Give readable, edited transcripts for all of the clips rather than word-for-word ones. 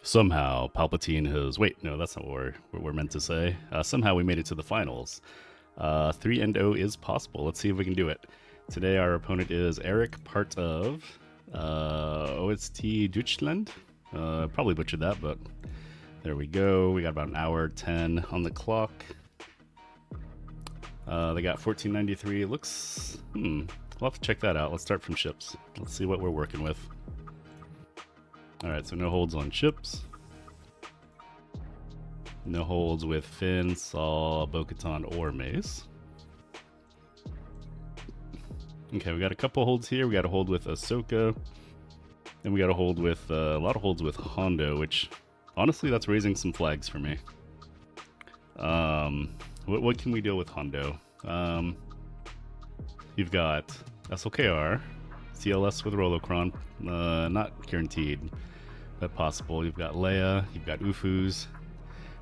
Somehow, Palpatine has. Wait, no, that's not what we're meant to say. Somehow we made it to the finals. 3-0 is possible. Let's see if we can do it. Today, our opponent is Eric, part of Ostdeutschland. Probably butchered that, but there we go. We got about an hour 10 on the clock. They got 1493. It looks. We'll have to check that out. Let's start from ships. Let's see what we're working with. Alright, so no holds on ships. No holds with Finn, Saw, Bo-Katan, or Mace. Okay, we got a couple holds here. We got a hold with Ahsoka. And we got a hold with a lot of holds with Hondo, which honestly, that's raising some flags for me. What can we deal with Hondo? You've got SLKR, CLS with Rolocron, not guaranteed, but possible. You've got Leia, you've got Ufus.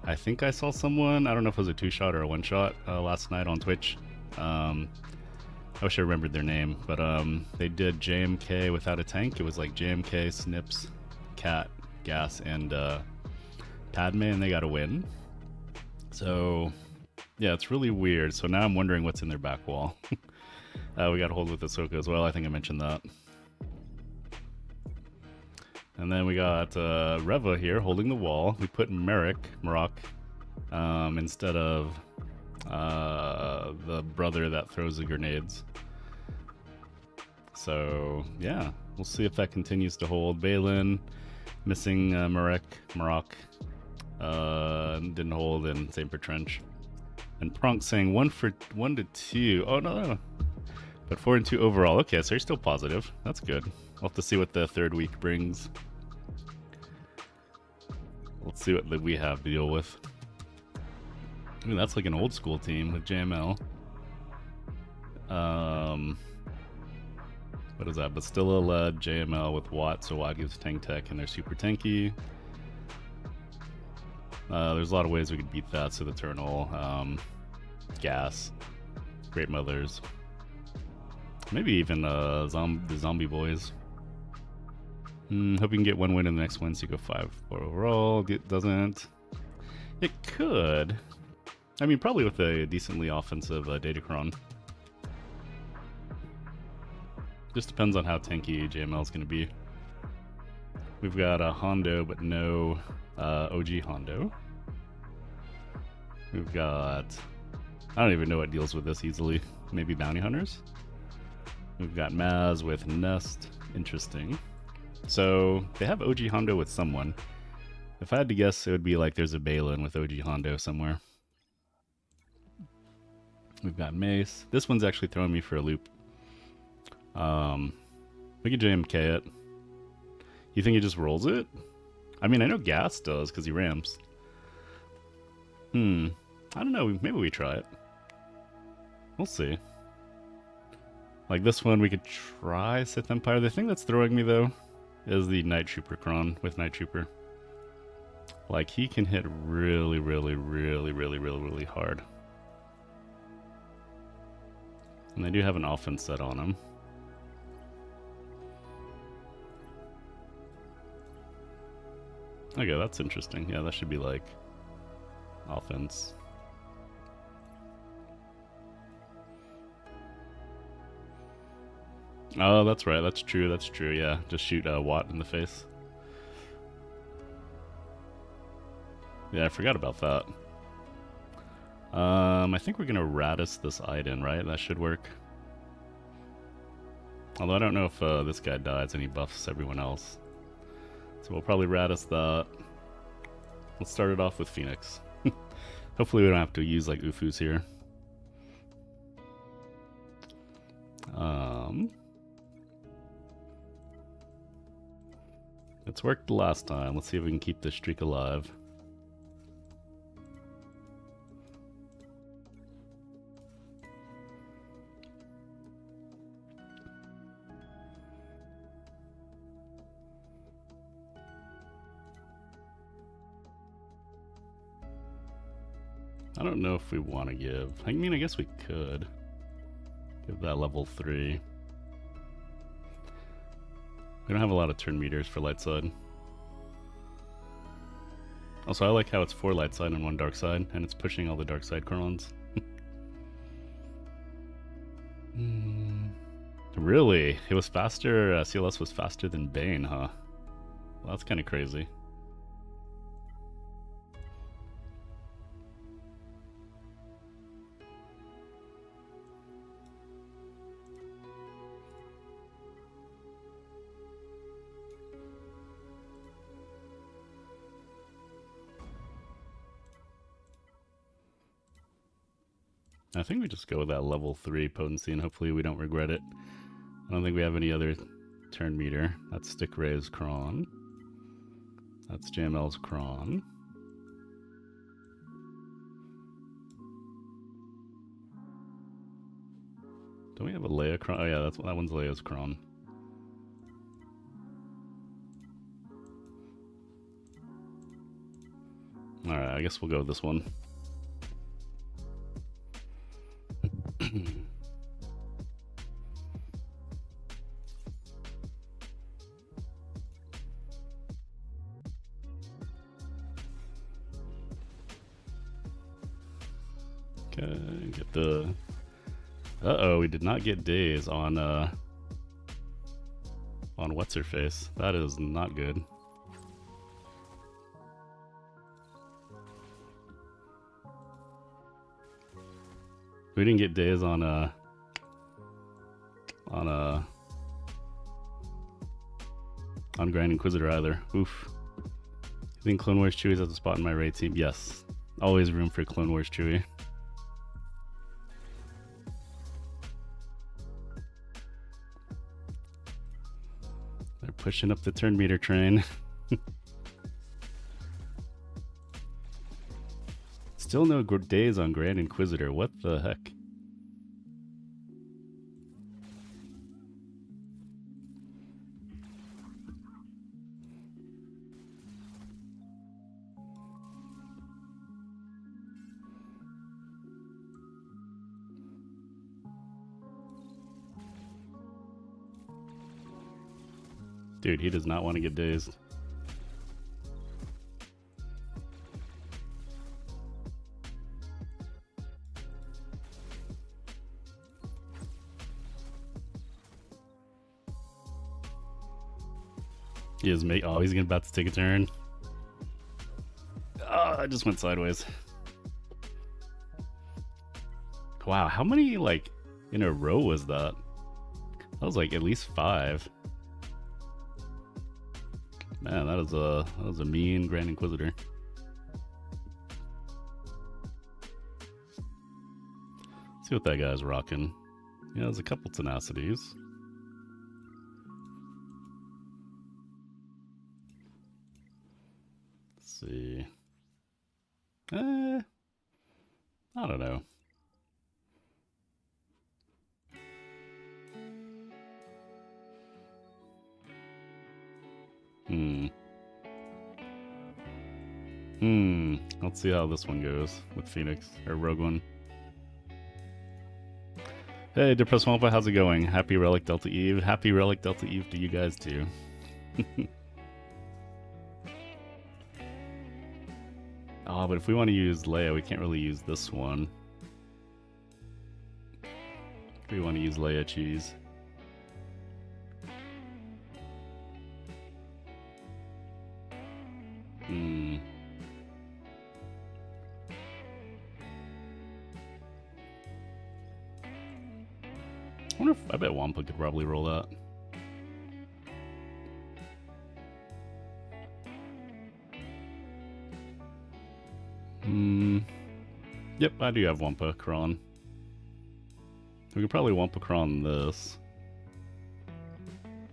I think I saw someone, I don't know if it was a 2-shot or a 1-shot last night on Twitch. I wish I remembered their name, but they did JMK without a tank. It was like JMK, Snips, Cat, Gas, and Padme, and they got a win. So, yeah, it's really weird. So now I'm wondering what's in their back wall. We got a hold with Ahsoka as well. I think I mentioned that. And then we got Reva here holding the wall. We put Marok instead of the brother that throws the grenades. So, yeah, we'll see if that continues to hold. Balin missing Marok didn't hold, in same for Trench. And Pronk saying 1 to 2. Oh, no. But 4 and 2 overall. Okay, so you're still positive. That's good. We'll have to see what the third week brings. Let's see what we have to deal with. Ooh, that's like an old school team with JML. What is that? Bastilla led JML with Watt, so Watt gives tank tech and they're super tanky. There's a lot of ways we could beat that. So the Eternal, Gas, Great Mothers. Maybe even the Zombie Boys. Hope you can get 1 win in the next one, so you go 5 overall. It doesn't. It could. I mean, probably with a decently offensive Datacron. Just depends on how tanky JML is going to be. We've got a Hondo, but no OG Hondo. We've got... I don't even know what deals with this easily. Maybe Bounty Hunters? We've got Maz with Nest. Interesting. So, they have OG Hondo with someone. If I had to guess, it would be like there's a Balin with OG Hondo somewhere. We've got Mace. This one's actually throwing me for a loop. We could JMK it. You think he just rolls it? I mean, I know Gas does, because he ramps. I don't know. Maybe we try it. We'll see. Like this one, we could try Sith Empire. The thing that's throwing me, though, is the Night Trooper Kron with Night Trooper. Like, he can hit really, really, really, really, really, really hard. And they do have an offense set on him. Okay, that's interesting. Yeah, that should be like offense. Oh, that's right. That's true. That's true. Yeah, just shoot Watt in the face. Yeah, I forgot about that. I think we're gonna Raddus this Iden, right? That should work. Although I don't know if this guy dies and he buffs everyone else. So we'll probably Raddus that. Let's start it off with Phoenix. Hopefully we don't have to use like Ufus here. It's worked the last time. Let's see if we can keep this streak alive. I don't know if we want to give. I mean, I guess we could give that level 3. We don't have a lot of turn meters for light side. Also, I like how it's 4 light side and 1 dark side, and it's pushing all the dark side crons. Really? It was faster, CLS was faster than Bane, huh? Well, that's kind of crazy. I think we just go with that level 3 potency and hopefully we don't regret it. I don't think we have any other turn meter. That's Stick Ray's Cron. That's JML's Cron. Don't we have a Leia Cron? Oh yeah, that one's Leia's Cron. Alright, I guess we'll go with this one. Okay, get the... Uh-oh, we did not get days on What's-Her-Face. That is not good. We didn't get days on Grand Inquisitor either. Oof. I think Clone Wars Chewie's at the spot in my raid team. Yes. Always room for Clone Wars Chewie. They're pushing up the turn meter train. Still no days on Grand Inquisitor. What the heck? Dude, he does not want to get dazed. He is he's about to take a turn. Oh, I just went sideways. Wow, how many like in a row was that? That was like at least 5. Man, that was a mean Grand Inquisitor. Let's see what that guy's rocking. Yeah, there's a couple tenacities. Let's see. I don't know. Let's see how this one goes with Phoenix or Rogue One. Hey, Depressed Wampa, how's it going? Happy Relic Delta Eve. Happy Relic Delta Eve to you guys too. Oh, but if we want to use Leia, we can't really use this one. If we want to use Leia cheese. I bet Wampa could probably roll that. Yep, I do have Wampa Cron. We could probably Wampa Cron this.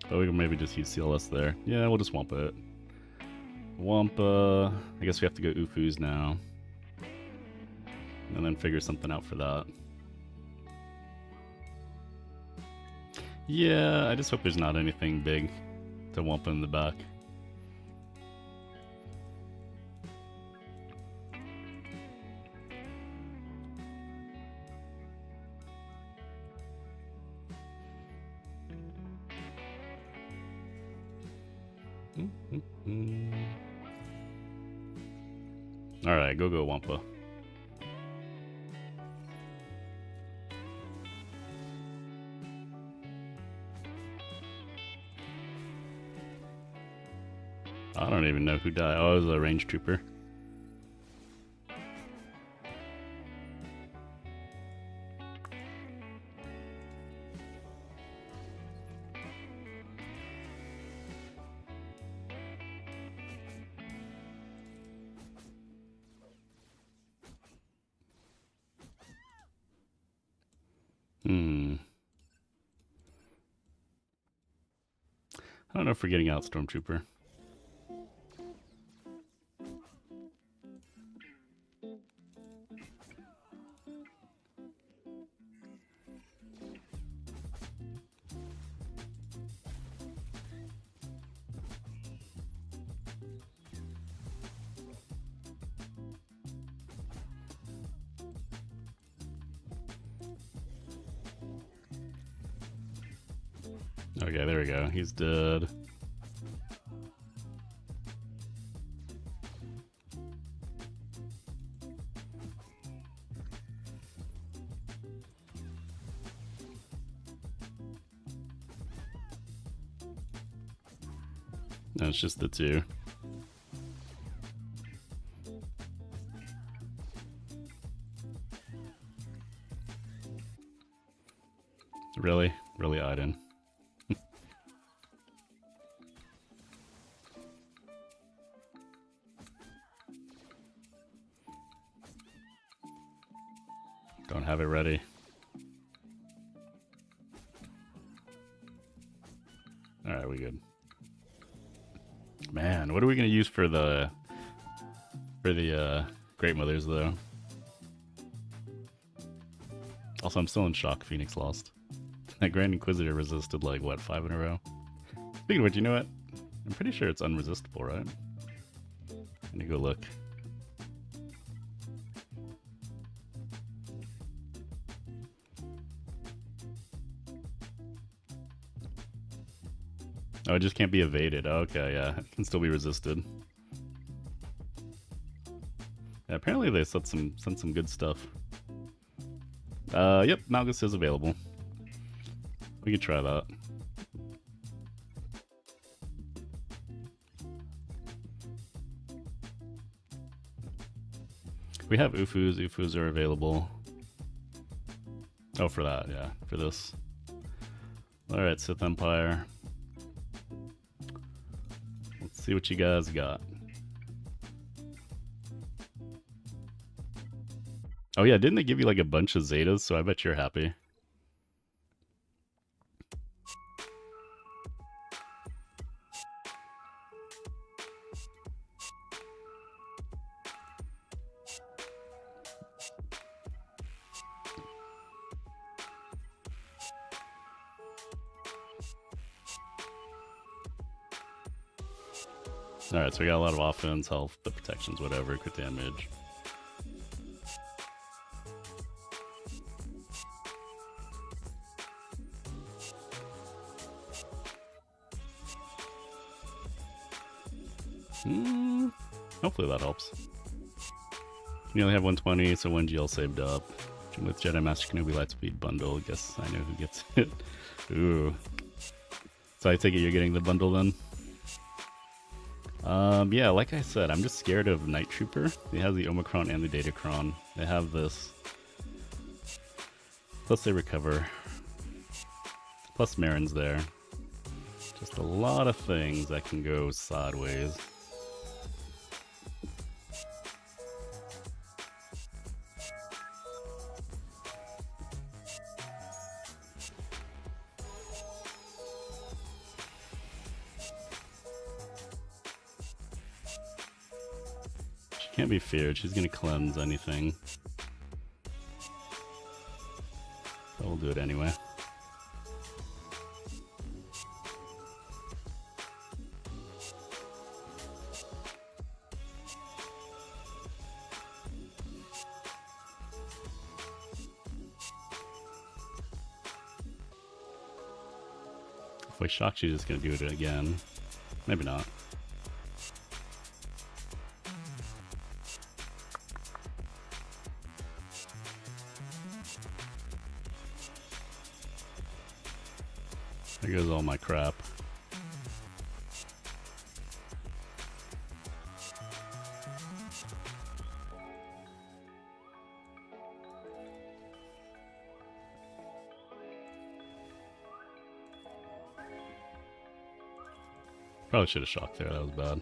But we can maybe just use CLS there. Yeah, we'll just Wampa it. Wampa... I guess we have to go Ufus now. And then figure something out for that. Yeah, I just hope there's not anything big to Wampa in the back. Alright, go Wampa. I don't even know who died. Oh, it was a range trooper. I don't know if we're getting out Stormtrooper. Okay, there we go. He's dead. No, it's just the two. Really? Really, Iden? Don't have it ready. Alright, we good. Man, what are we gonna use for the Great Mothers though? Also, I'm still in shock Phoenix lost. That Grand Inquisitor resisted like what, 5 in a row? Speaking of which, you know what? I'm pretty sure it's unresistible, right? Let me go look. Oh, it just can't be evaded. Okay, yeah. It can still be resisted. Yeah, apparently they sent some good stuff. Yep, Malgus is available. We could try that. We have Ufus. Ufus are available. Oh, for that, yeah. For this. Alright, Sith Empire. Let's see what you guys got. Oh yeah, didn't they give you like a bunch of Zetas? So I bet you're happy. Alright, so we got a lot of offense, health, the protections, whatever, crit damage. Hopefully that helps. You only have 120, so 1 GL saved up. With Jedi Master Kenobi Lightspeed bundle, guess I know who gets it. Ooh. So I take it you're getting the bundle then? Yeah, like I said, I'm just scared of Night Trooper. He has the Omicron and the Datacron. They have this. Plus they recover. Plus Marin's there. Just a lot of things that can go sideways. Can't be feared. She's gonna cleanse anything. But we'll do it anyway. If we shock, she's just gonna do it again. Maybe not. There goes all my crap. Probably should have shocked there, that was bad.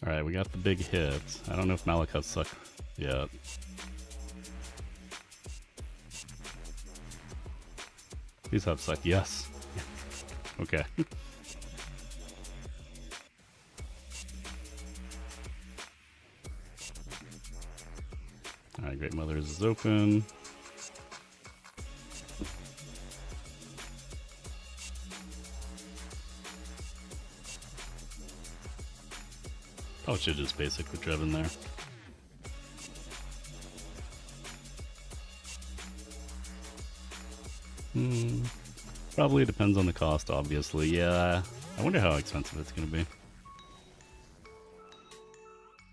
Alright, we got the big hit. I don't know if Malakat's suck yet. Please have suck. Yes. Okay. Alright, Great Mothers is open. Probably should just basic with Drebin there. Probably depends on the cost, obviously. Yeah, I wonder how expensive it's going to be.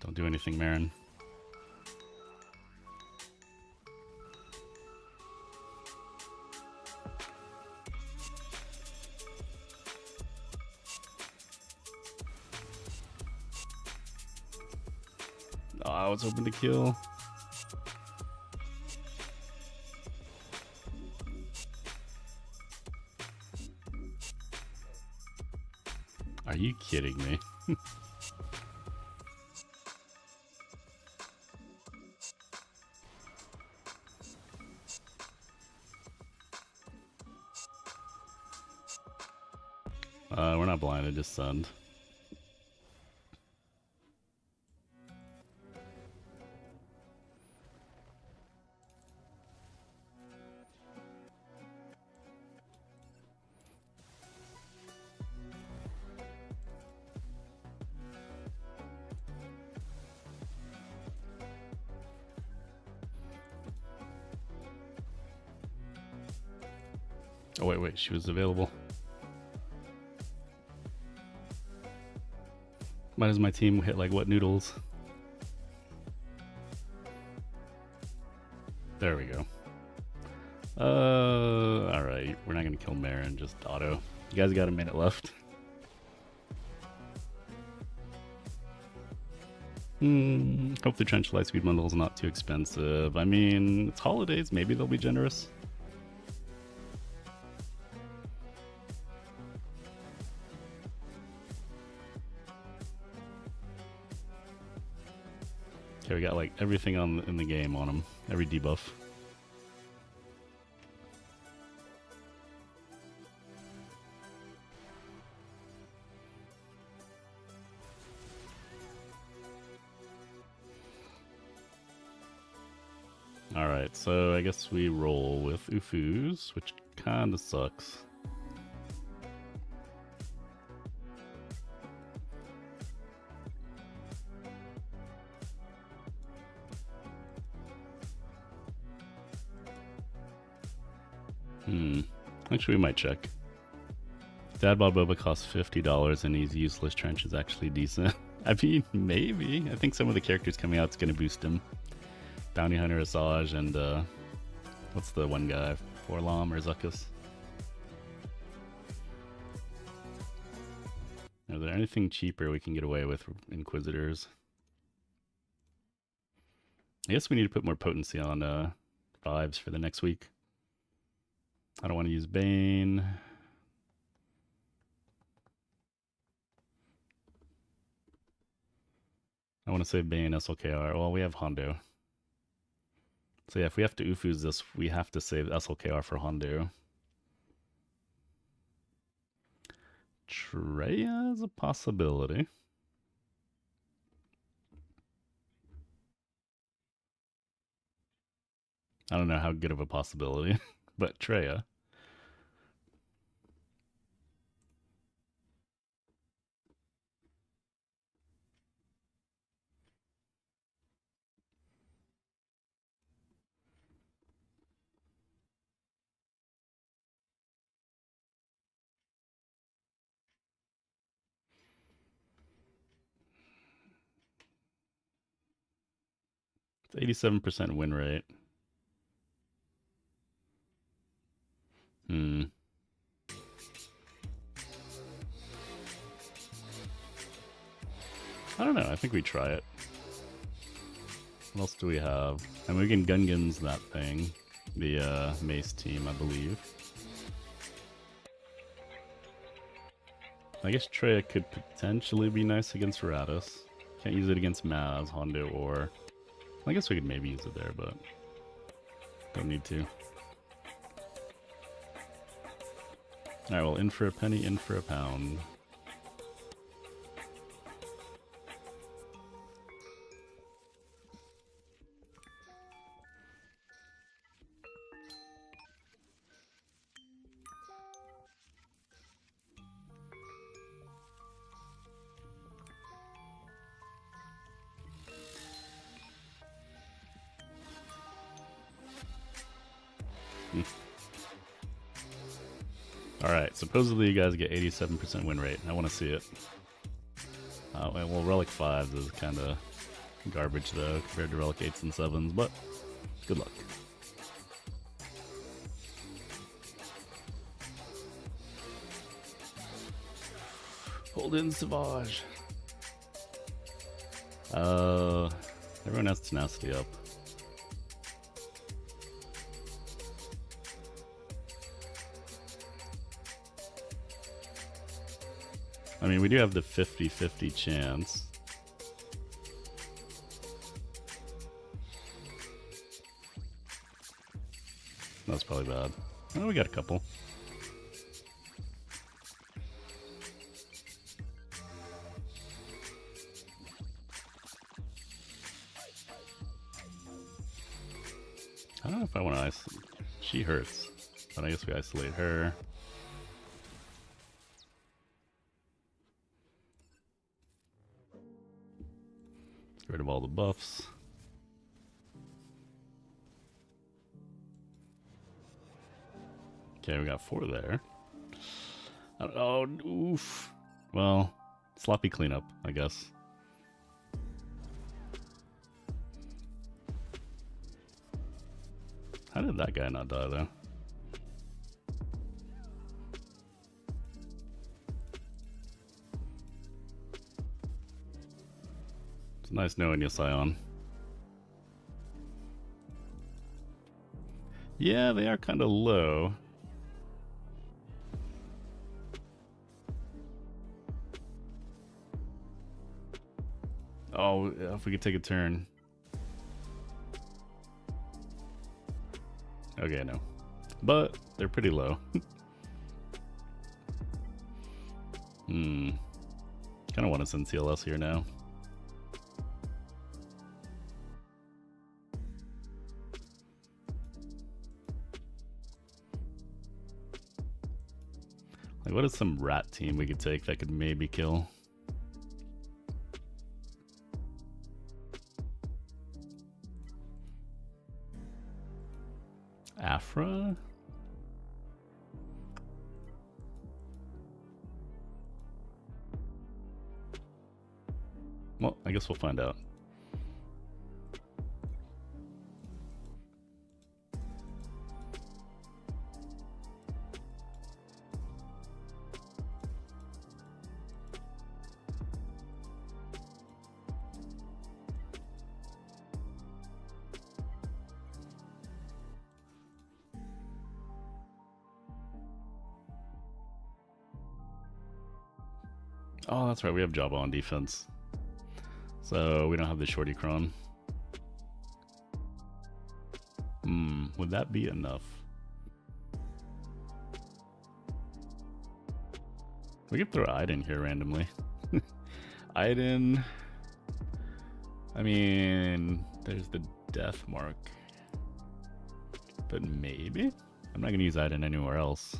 Don't do anything, Marin. Oh, I was hoping to kill. Are you kidding me? We're not blinded, just stunned. Oh, wait, she was available. Why does my team hit like what noodles? There we go. Alright, we're not gonna kill Marin, just auto. You guys got a minute left. Hope the Trench Lightspeed bundle is not too expensive. I mean, it's holidays, maybe they'll be generous. Okay, we got like everything in the game on him. Every debuff. Alright, so I guess we roll with Ufus, which kinda sucks. Actually, we might check. Dad Bod Boba costs $50 and he's useless. Trench is actually decent. I mean, maybe. I think some of the characters coming out is going to boost him. Bounty Hunter, Asajj, and what's the one guy? Forlom or Zuckuss? Is there anything cheaper we can get away with Inquisitors? I guess we need to put more potency on vibes for the next week. I don't want to use Bane. I want to save Bane, SLKR. Well, we have Hondo. So yeah, if we have to Ufus this, we have to save SLKR for Hondo. Traya is a possibility. I don't know how good of a possibility, but Traya. It's 87% win rate. I don't know. I think we try it. What else do we have? And we can Gungans that thing. The mace team, I believe. I guess Traya could potentially be nice against Raddus. Can't use it against Maz, Hondo, or... I guess we could maybe use it there, but... don't need to. Alright, well, in for a penny, in for a pound. Alright, supposedly you guys get 87% win rate. I want to see it. Well, Relic 5s is kind of garbage though, compared to Relic 8s and 7s, but good luck. Hold in, Savage. Everyone has tenacity up. I mean, we do have the 50-50 chance. That's probably bad. Oh, we got a couple. I don't know if I want to isolate. She hurts, but I guess we isolate her. Get rid of all the buffs. Okay, we got 4 there. Oh, oof. Well, sloppy cleanup, I guess. How did that guy not die, though? It's nice knowing you, Scion. Yeah, they are kind of low. Oh, if we could take a turn. Okay, no. But they're pretty low. Kind of want to send CLS here now. Like, what is some rat team we could take that could maybe kill? Afra? Well, I guess we'll find out. Oh, that's right, we have Jabba on defense. So we don't have the shorty cron. Would that be enough? We could throw Iden here randomly. Iden... I mean, there's the death mark. But maybe? I'm not gonna use Iden anywhere else.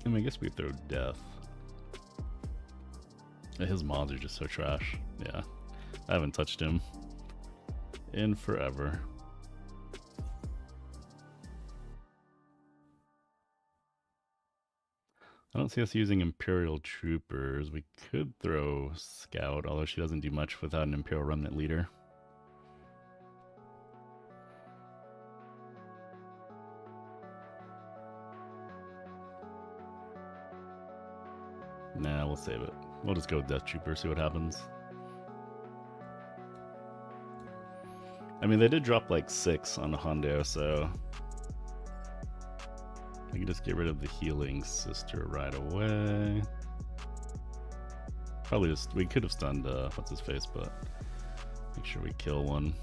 I mean, I guess we throw death. His mods are just so trash. Yeah, I haven't touched him in forever. I don't see us using Imperial Troopers. We could throw Scout, although she doesn't do much without an Imperial Remnant leader. Nah, we'll save it. We'll just go with Death Trooper, see what happens. I mean, they did drop like 6 on the Hondo, so I can just get rid of the Healing Sister right away. Probably just, we could have stunned, what's his face, but make sure we kill one.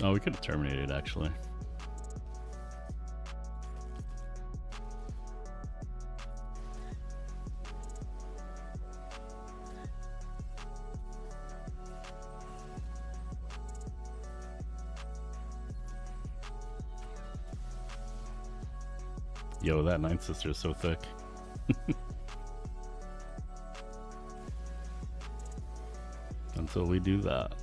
Oh, we could have terminated, actually. Yo, that Ninth Sister is so thick. Until we do that.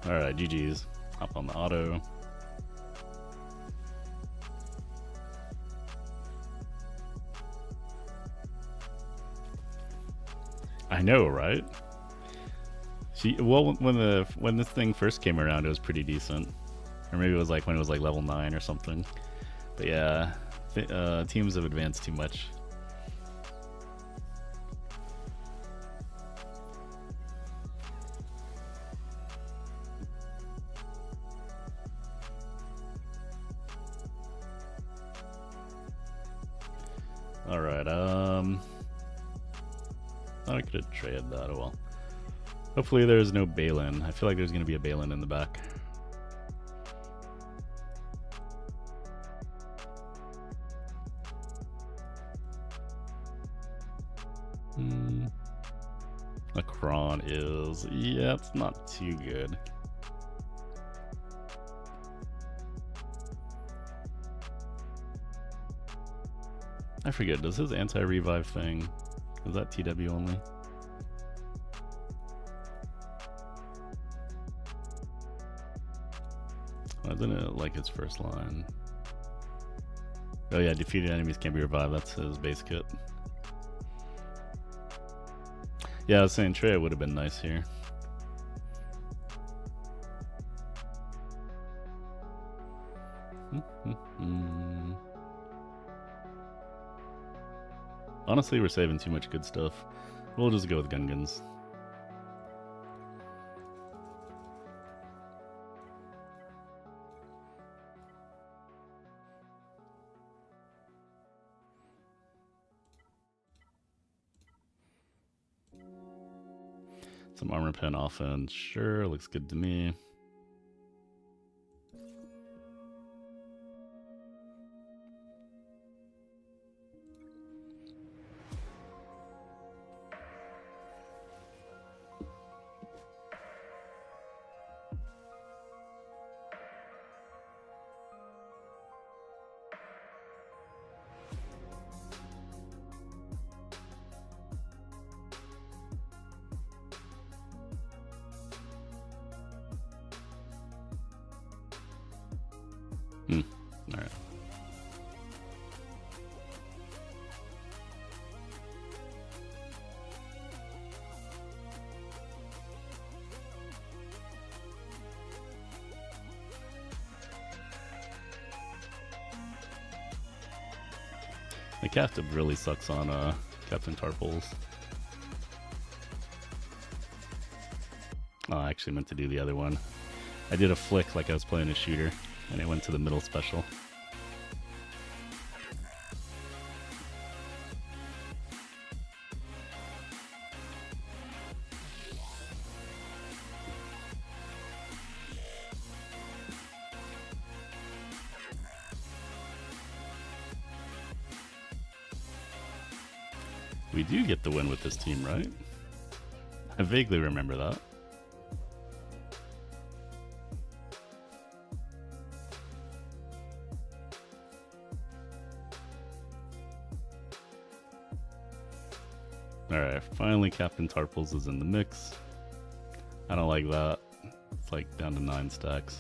Alright, GG's. Hop on the auto. I know, right? Well, when this thing first came around, it was pretty decent. Or maybe it was like when it was like level 9 or something. But yeah, teams have advanced too much. Alright, I could have traded that, oh well. Hopefully there's no Balin. I feel like there's going to be a Balin in the back. A Kron is, yeah, it's not too good. I forget, does his anti-revive thing, is that TW only? Why isn't it like his first line? Oh yeah, defeated enemies can't be revived, that's his base kit. Yeah, I was saying Traya would have been nice here. Honestly, we're saving too much good stuff. We'll just go with Gungans. Some armor pen offense, sure, looks good to me. Alright. The captive really sucks on Captain Tarpals. Oh, I actually meant to do the other one. I did a flick like I was playing a shooter, and it went to the middle special. We do get the win with this team, right? I vaguely remember that. Alright, finally Captain Tarples is in the mix. I don't like that. It's like down to 9 stacks.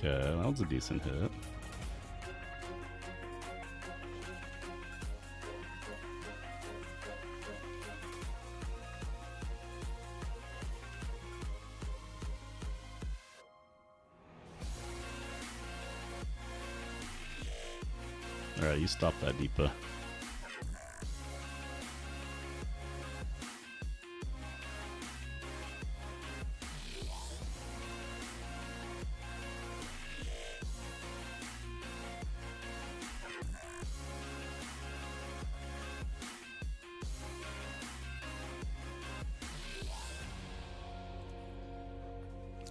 Okay, that was a decent hit. Alright, you stop that, Deepa.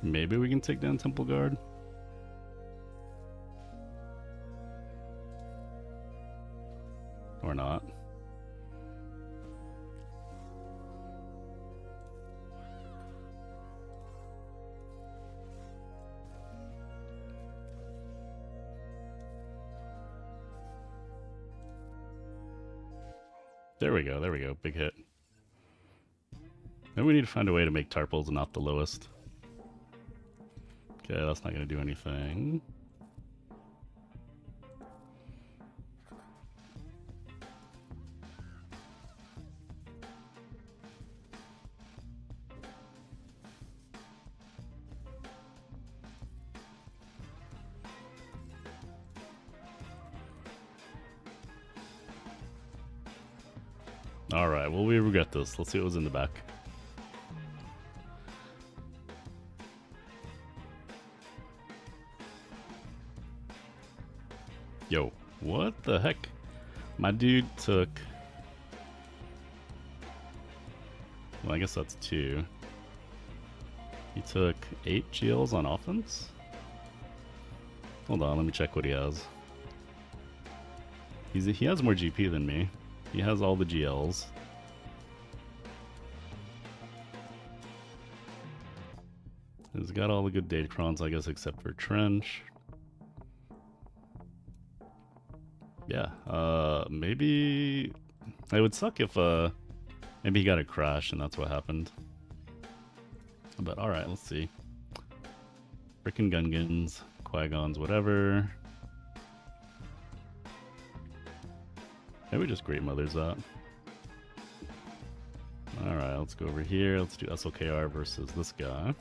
Maybe we can take down Temple Guard. Or not. There we go, big hit. Then we need to find a way to make Tarples not the lowest. Okay, that's not going to do anything. Alright, well, we regret this. Let's see what was in the back. Yo, what the heck? My dude took... Well, I guess that's 2. He took 8 GLs on offense? Hold on, let me check what he has. He has more GP than me. He has all the GLs. He's got all the good Datacrons, I guess, except for Trench. Yeah, maybe... It would suck if, maybe he got a crash and that's what happened. But alright, let's see. Frickin' Gungans, Qui-Gons, whatever. Maybe just Great Mothers that. Alright, let's go over here. Let's do SLKR versus this guy.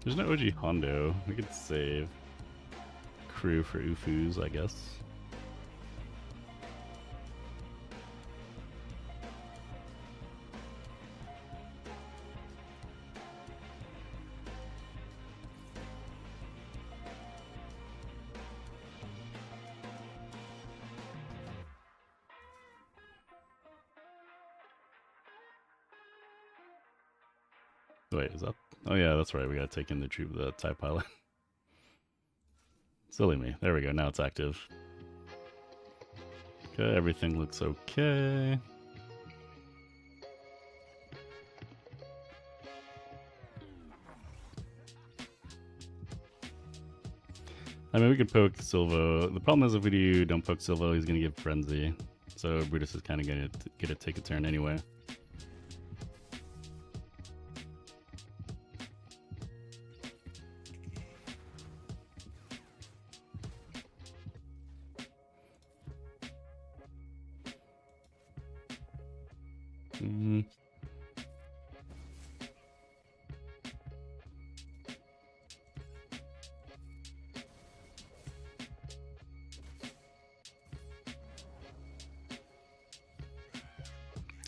There's no OG Hondo. We could save crew for Ufus, I guess. Wait, is that... Oh yeah, that's right. We gotta take in the troop, the TIE pilot. Silly me. There we go. Now it's active. Okay, everything looks okay. I mean, we could poke Silvo. The problem is if we don't poke Silvo, he's gonna give Frenzy. So Brutus is kind of gonna get to take a turn anyway.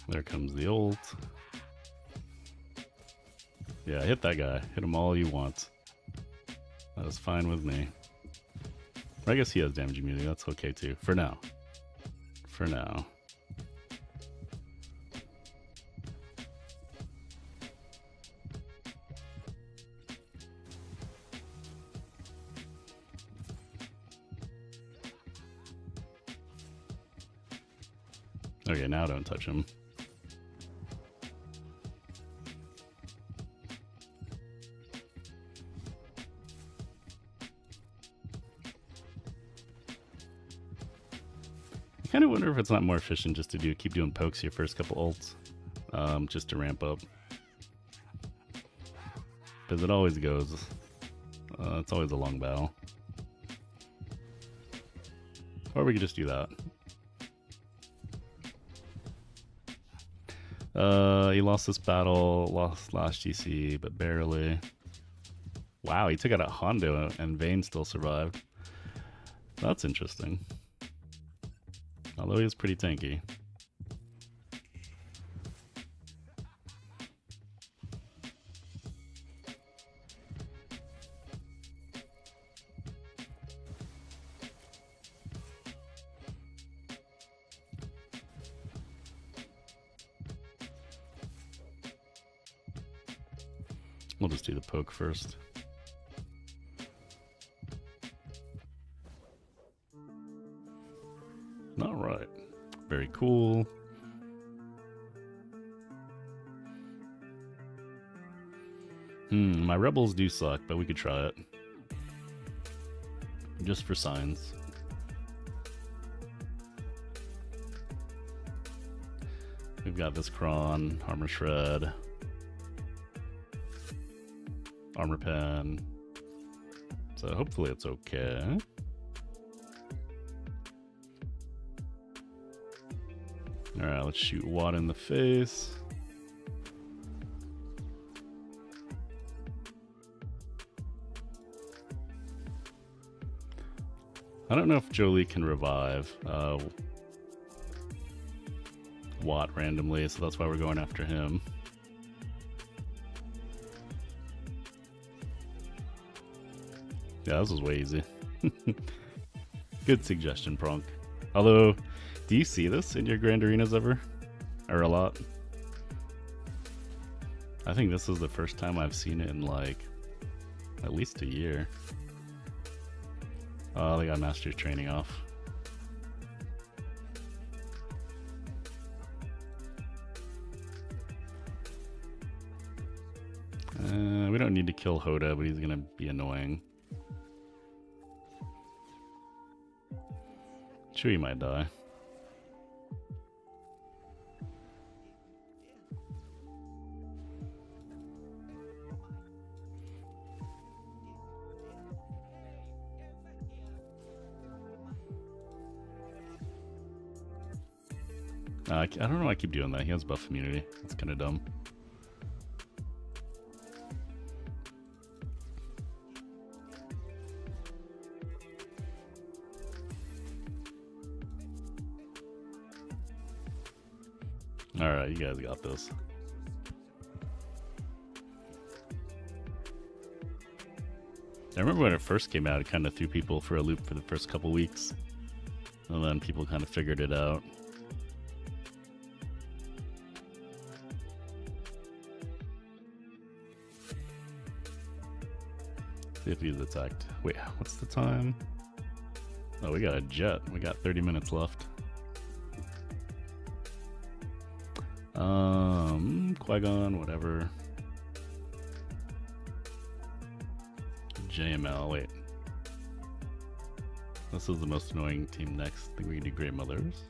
There comes the ult. Yeah, hit that guy. Hit him all you want. That is fine with me. I guess he has damage immunity. That's okay too. For now. For now. Okay, now don't touch him. I kind of wonder if it's not more efficient just to keep doing pokes your first couple ults, just to ramp up. Because it always goes. It's always a long battle. Or we could just do that. He lost this battle, lost last GC, but barely. Wow, he took out a Hondo and Bane still survived. That's interesting. Although he was pretty tanky. We'll just do the poke first. All right. Very cool. My rebels do suck, but we could try it. Just for signs. We've got this Kron, Armor Shred, Armor Pen. So hopefully it's okay. Alright, let's shoot Watt in the face. I don't know if Jolie can revive Watt randomly, so that's why we're going after him. Yeah, this was way easy. Good suggestion, Pronk. Although, do you see this in your Grand Arenas ever? Or a lot? I think this is the first time I've seen it in like at least a year. Oh, they got Master Training off. We don't need to kill Hoda, but he's gonna be annoying. Chewie might die. I don't know why I keep doing that. He has buff immunity. That's kind of dumb. Alright, you guys got this. I remember when it first came out, it kind of threw people for a loop for the first couple weeks. And then people kind of figured it out. See if he's attacked. Wait, what's the time? Oh, we got a jet. We got 30 minutes left. Qui-Gon, whatever. JML, wait. This is the most annoying team next. I think we can do Great Mothers.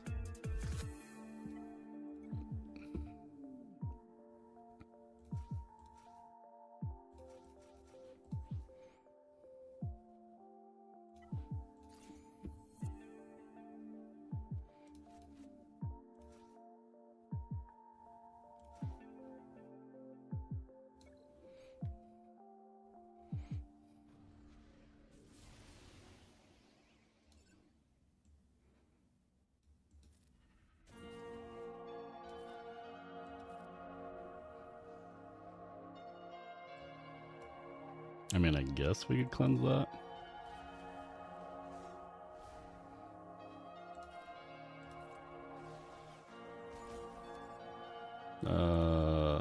I mean, I guess we could cleanse that.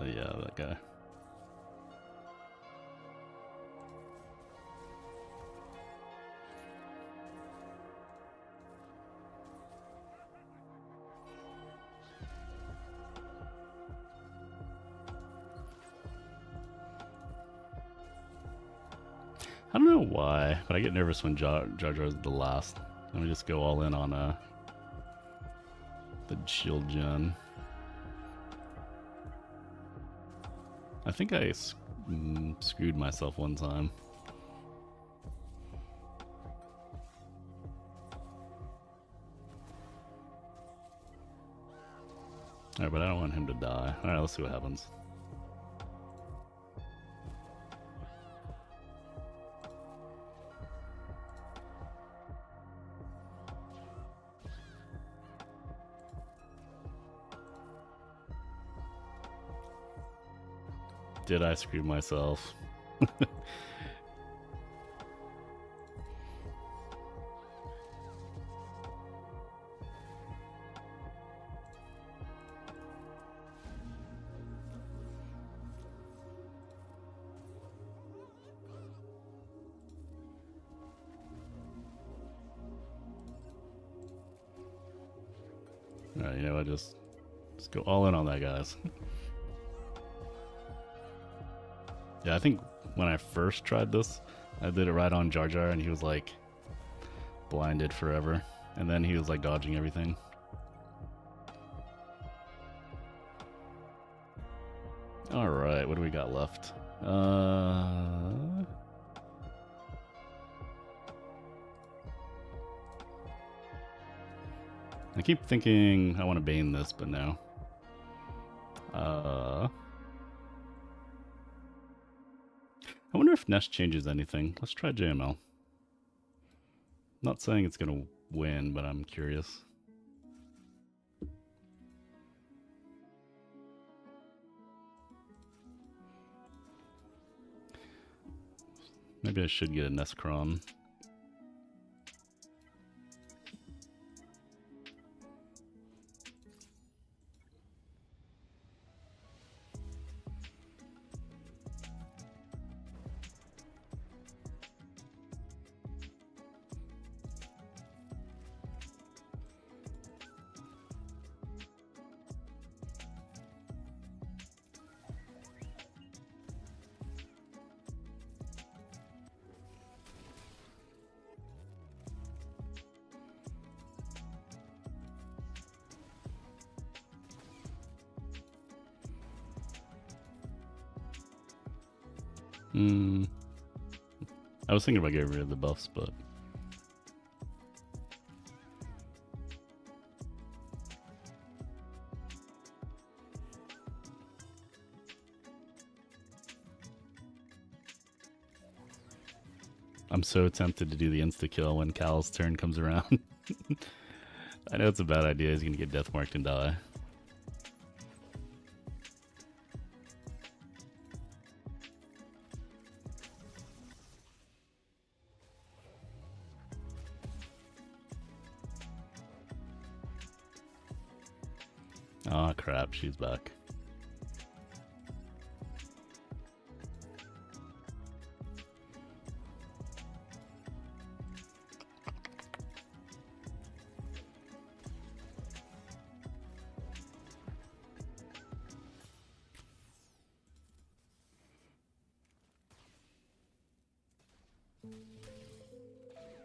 Yeah, that guy. I don't know why, but I get nervous when Jar Jar's the last. Let me just go all in on the shield gen. I think I screwed myself one time. Alright, but I don't want him to die. Alright, let's see what happens. Did I screw myself? Alright, you know what, just go all in on that, guys. Yeah, I think when I first tried this, I did it right on Jar Jar and he was like blinded forever. And then he was like dodging everything. Alright, what do we got left? I keep thinking I want to Bane this, but no. I wonder if Nest changes anything. Let's try JML. Not saying it's gonna win, but I'm curious. Maybe I should get a Nestcron. I was thinking about getting rid of the buffs, but I'm so tempted to do the insta-kill when Cal's turn comes around. I know it's a bad idea, he's gonna get death marked and die. Oh crap, she's back.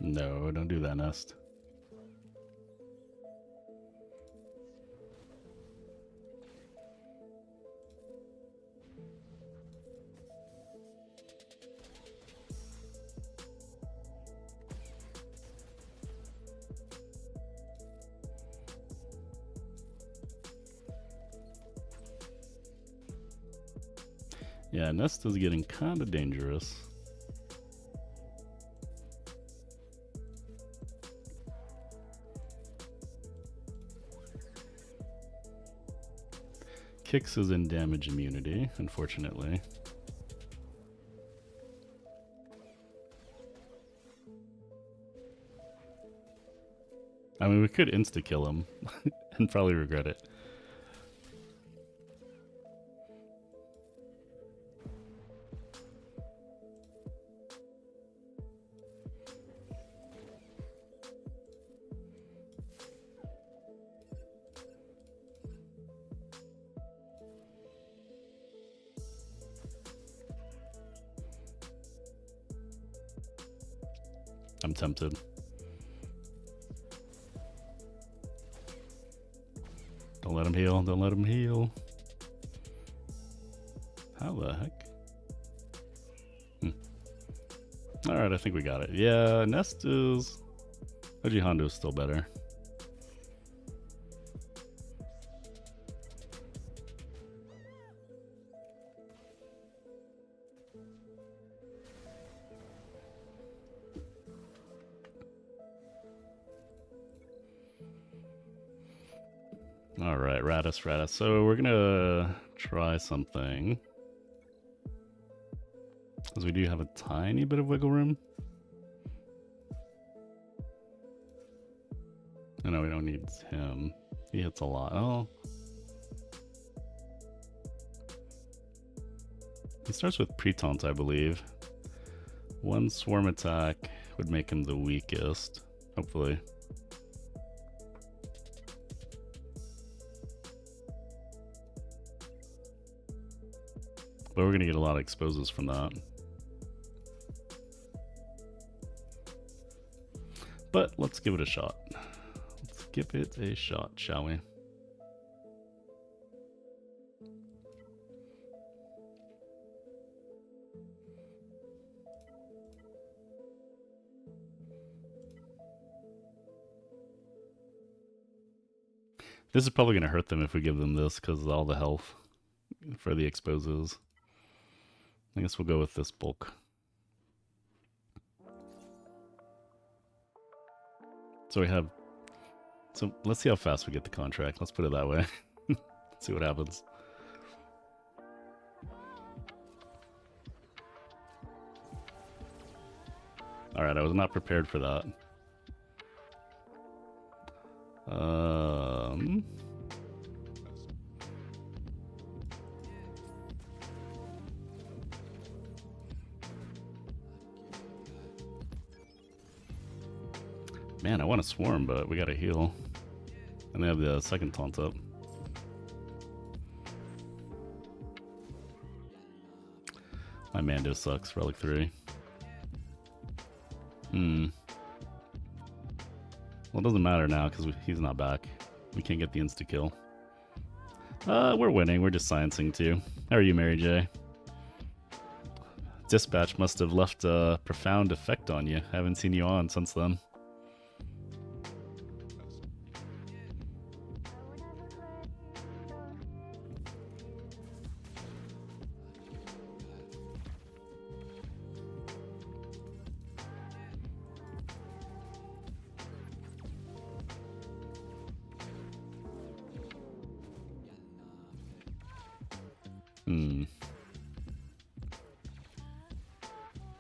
No, don't do that, Nest. Yeah, Nest is getting kind of dangerous. Kix is in damage immunity, unfortunately. I mean, we could insta-kill him and probably regret it. I'm tempted. Don't let him heal. Don't let him heal. How the heck? Alright, I think we got it. Yeah, Nest is... Oji Hondo is still better. Alright, Raddus. So we're gonna try something. Because we do have a tiny bit of wiggle room. No, we don't need him. He hits a lot. Oh. He starts with pre-taunt, I believe. One swarm attack would make him the weakest, hopefully. But we're gonna get a lot of exposes from that. But let's give it a shot. Let's give it a shot, shall we? This is probably going to hurt them if we give them this because of all the health for the exposes. I guess we'll go with this bulk. So we have... So let's see how fast we get the contract. Let's put it that way. See what happens. Alright, I was not prepared for that. Man, I want to swarm, but we gotta heal. And they have the second taunt up. My Mando sucks, Relic 3. Well, it doesn't matter now because he's not back. We can't get the insta-kill. We're winning. We're just sciencing too. How are you, Mary J? Dispatch must have left a profound effect on you. I haven't seen you on since then.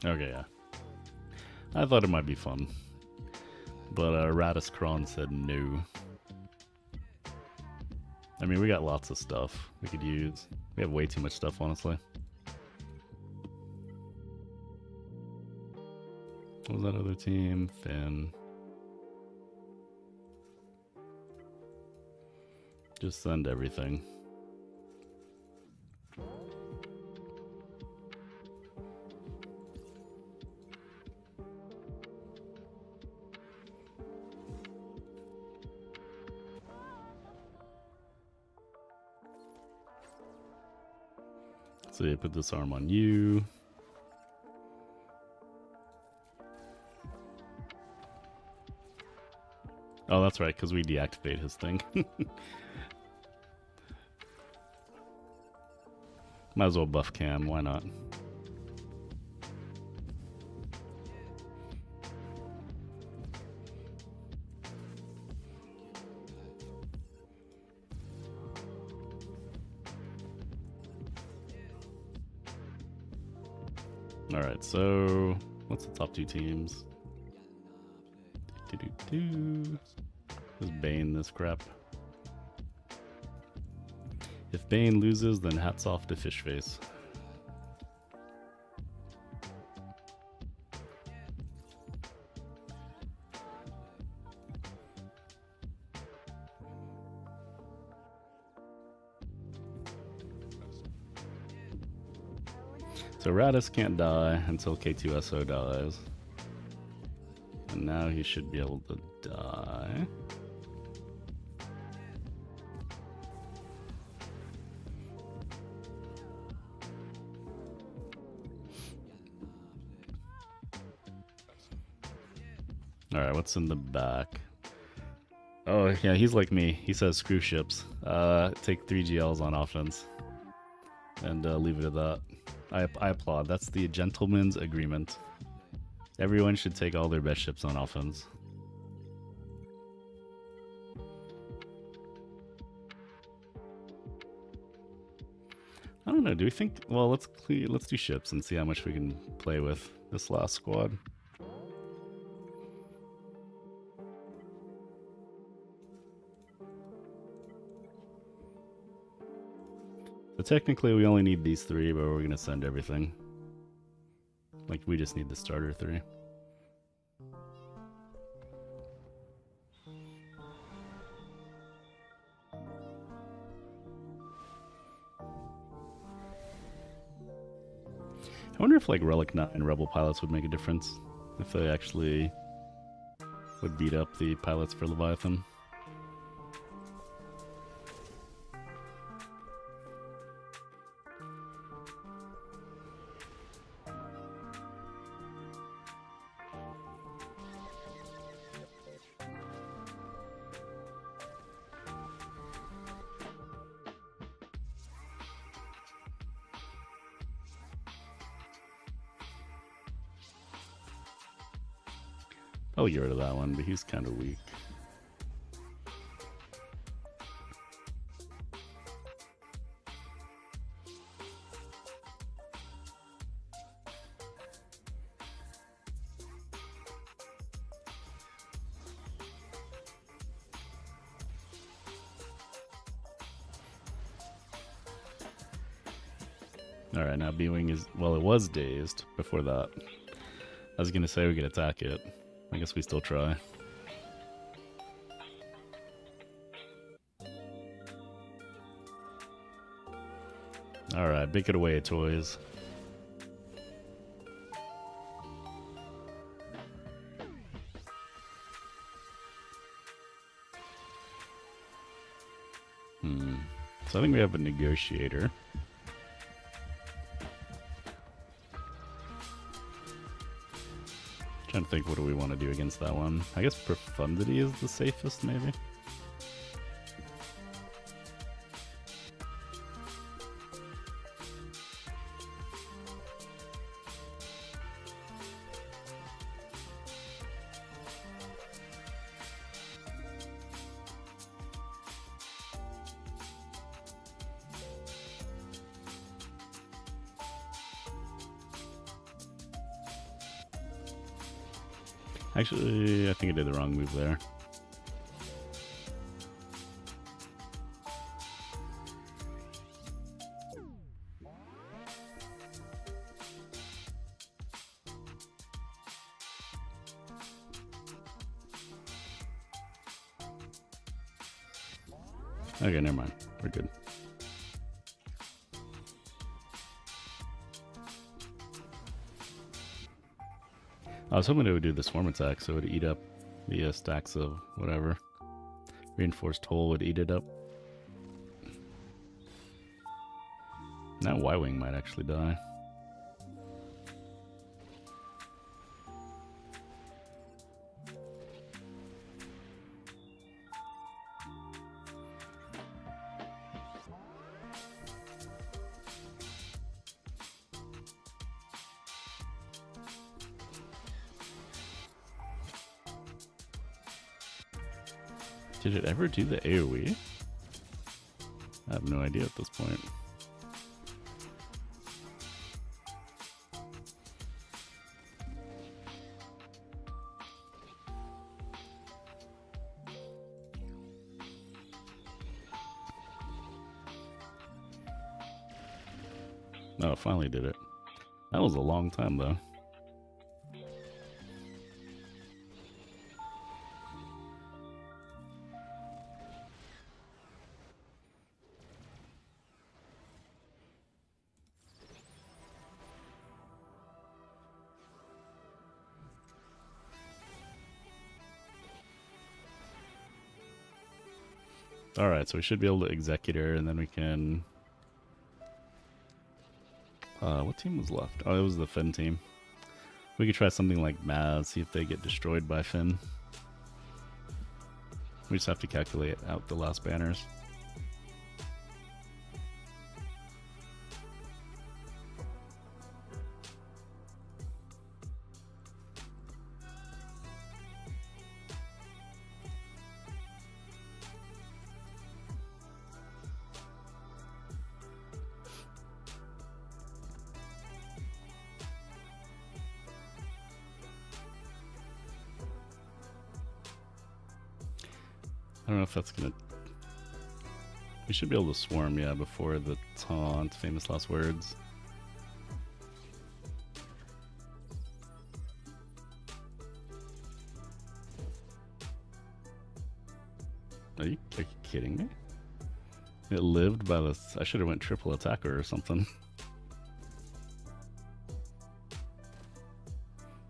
Okay, yeah. I thought it might be fun. But Raddus Kron said no. I mean, we got lots of stuff we could use. We have way too much stuff, honestly. What was that other team? Finn. Just send everything. So you put this arm on you. Oh, that's right, because we deactivate his thing. Might as well buff Cam, why not? Alright, so what's the top two teams? Just Bane this crap. If Bane loses, then hats off to Fishface. So Raddus can't die until K2SO dies. And now he should be able to die. Alright, what's in the back? Oh, yeah, he's like me. He says screw ships. Take 3 GLs on offense. And leave it at that. I applaud. That's the gentleman's agreement. Everyone should take all their best ships on offense. I don't know. Do we think? Well, let's do ships and see how much we can play with this last squad. So technically we only need these 3, but we're gonna send everything. Like, we just need the starter 3. I wonder if like Relic 9 Rebel pilots would make a difference. If they actually would beat up the pilots for Leviathan. I'll get rid of that one, but he's kind of weak. Alright, now B-Wing is... well, it was dazed before that. I was gonna say we could attack it. I guess we still try. Alright, bake it away, toys. So I think we have a Negotiator. Trying to think, what do we want to do against that one? I guess Profundity is the safest, maybe? Actually, I think I did the wrong move there. Okay, never mind. We're good. I was hoping it would do the swarm attack, so it would eat up the stacks of whatever. Reinforced hull would eat it up. Now Y-Wing might actually die. Did it ever do the AoE? I have no idea at this point. No, it finally did it. That was a long time though. Alright, so we should be able to Executor, and then we can... what team was left? Oh, it was the Finn team. We could try something like Maz, see if they get destroyed by Finn. We just have to calculate out the last banners. I don't know if that's gonna... We should be able to swarm, yeah, before the taunt, famous last words. Are you kidding me? It lived by the... I should have went triple attacker or something.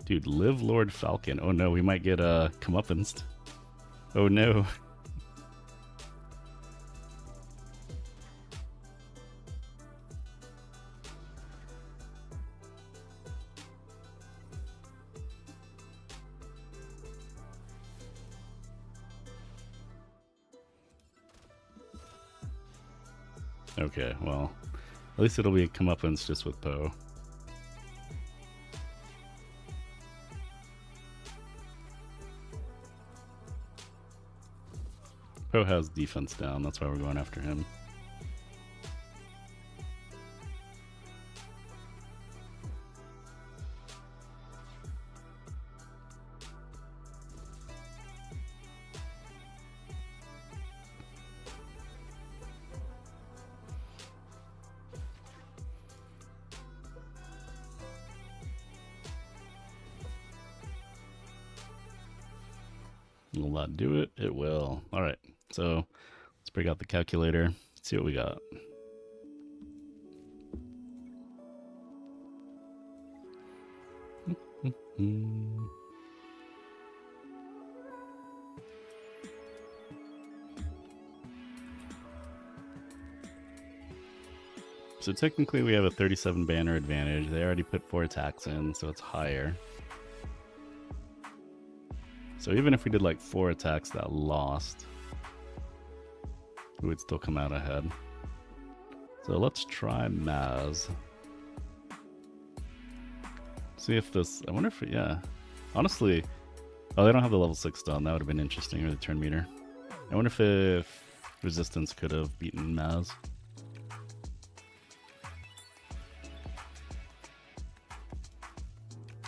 Dude, live Lord Falcon. Oh no, we might get a comeuppance. Oh no. Okay, well, at least it'll be a comeuppance just with Poe. Poe has defense down, that's why we're going after him. Will that do it? It will. Alright, so let's break out the calculator, see what we got. So technically we have a 37 banner advantage. They already put 4 attacks in, so it's higher. So even if we did like 4 attacks that lost, we would still come out ahead. So let's try Maz. See if this... I wonder if... Yeah. Honestly... Oh, they don't have the level 6 stun. That would have been interesting, or the turn meter. I wonder if Resistance could have beaten Maz.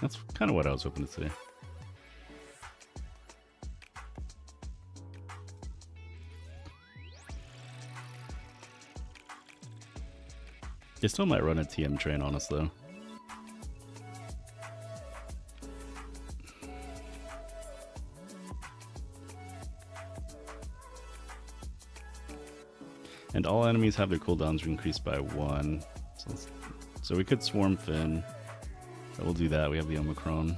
That's kind of what I was hoping to see. They still might run a TM train on us, though. And all enemies have their cooldowns increased by 1. So we could swarm Finn. But we'll do that. We have the Omicron.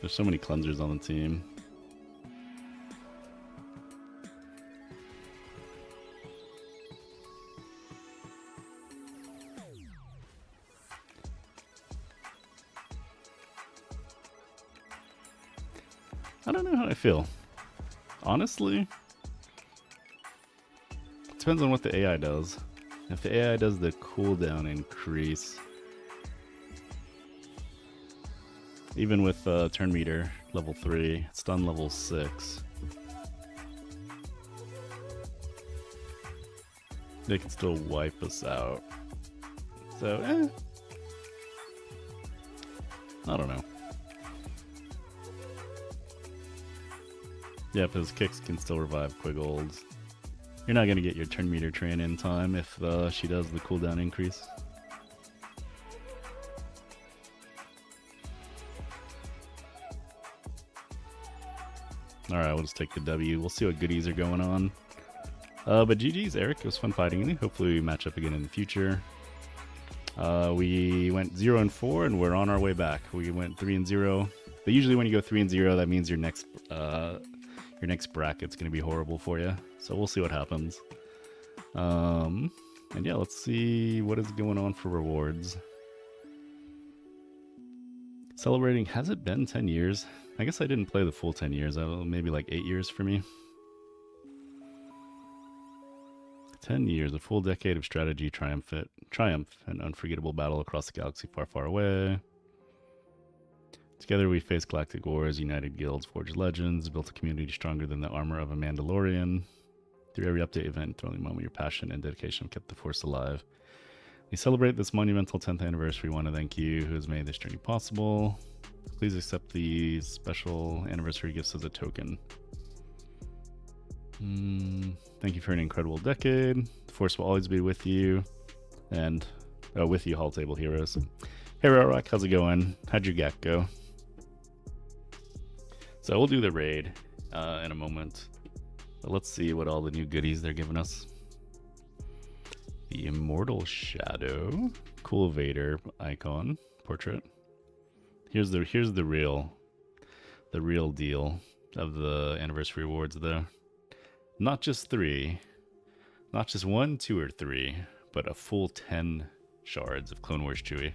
There's so many cleansers on the team. I don't know how I feel. Honestly, it depends on what the AI does. If the AI does the cooldown increase, even with turn meter level 3, stun level 6, they can still wipe us out. So, I don't know. Yeah, if his kicks can still revive Quiggles. You're not going to get your turn meter train in time if she does the cooldown increase. Alright, we'll just take the W. We'll see what goodies are going on. But GG's, Eric. It was fun fighting you. Hopefully we match up again in the future. We went 0-4 and we're on our way back. We went 3-0. But usually when you go 3-0, that means your next bracket's going to be horrible for you. So we'll see what happens. And yeah, let's see what is going on for rewards. Celebrating, has it been 10 years? I guess I didn't play the full 10 years. Maybe like 8 years for me. 10 years, a full decade of strategy, triumph, and unforgettable battle across the galaxy far, far away. Together we faced galactic wars, united guilds, forged legends, built a community stronger than the armor of a Mandalorian. Through every update event and thrilling moment, your passion and dedication have kept the Force alive. We celebrate this monumental 10th anniversary. We want to thank you who has made this journey possible. Please accept these special anniversary gifts as a token. Thank you for an incredible decade. The Force will always be with you. And with you, Hall Table Heroes. Hey, Rock, how's it going? How'd your GAC go? So we'll do the raid in a moment. But let's see what all the new goodies they're giving us. The Immortal Shadow. Cool Vader icon. Portrait. Here's the real deal of the anniversary rewards though. Not just 3. Not just 1, 2, or 3, but a full 10 shards of Clone Wars Chewie.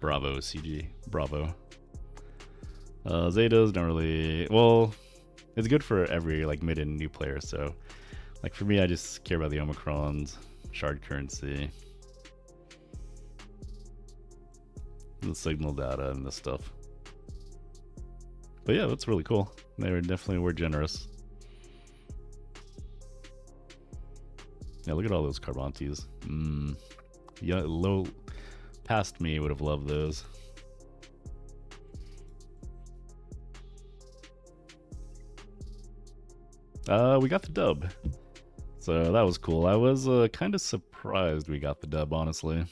Bravo, CG. Bravo. Zetas don't really... Well, it's good for every like mid and new player, so... Like for me, I just care about the Omicrons, shard currency, the signal data, and this stuff. But yeah, that's really cool. They definitely were generous. Yeah, look at all those Carbantes. Yeah, low past me would have loved those. We got the dub. So that was cool. I was kind of surprised we got the dub, honestly.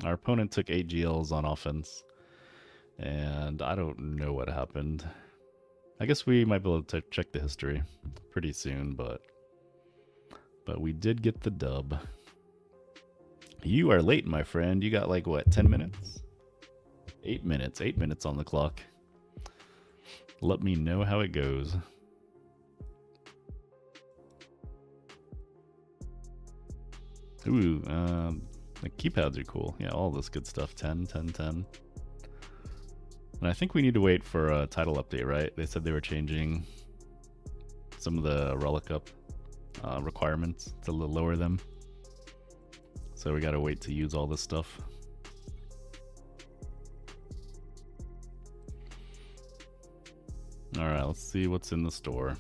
Our opponent took 8 GLs on offense. And I don't know what happened. I guess we might be able to check the history pretty soon, but we did get the dub. You are late, my friend. You got like, what, 10 minutes? 8 minutes. 8 minutes on the clock. Let me know how it goes. Ooh, the keypads are cool. Yeah, all this good stuff. 10, 10, 10. And I think we need to wait for a title update, right? They said they were changing some of the Relic Up requirements to lower them. So we gotta wait to use all this stuff. Alright, let's see what's in the store.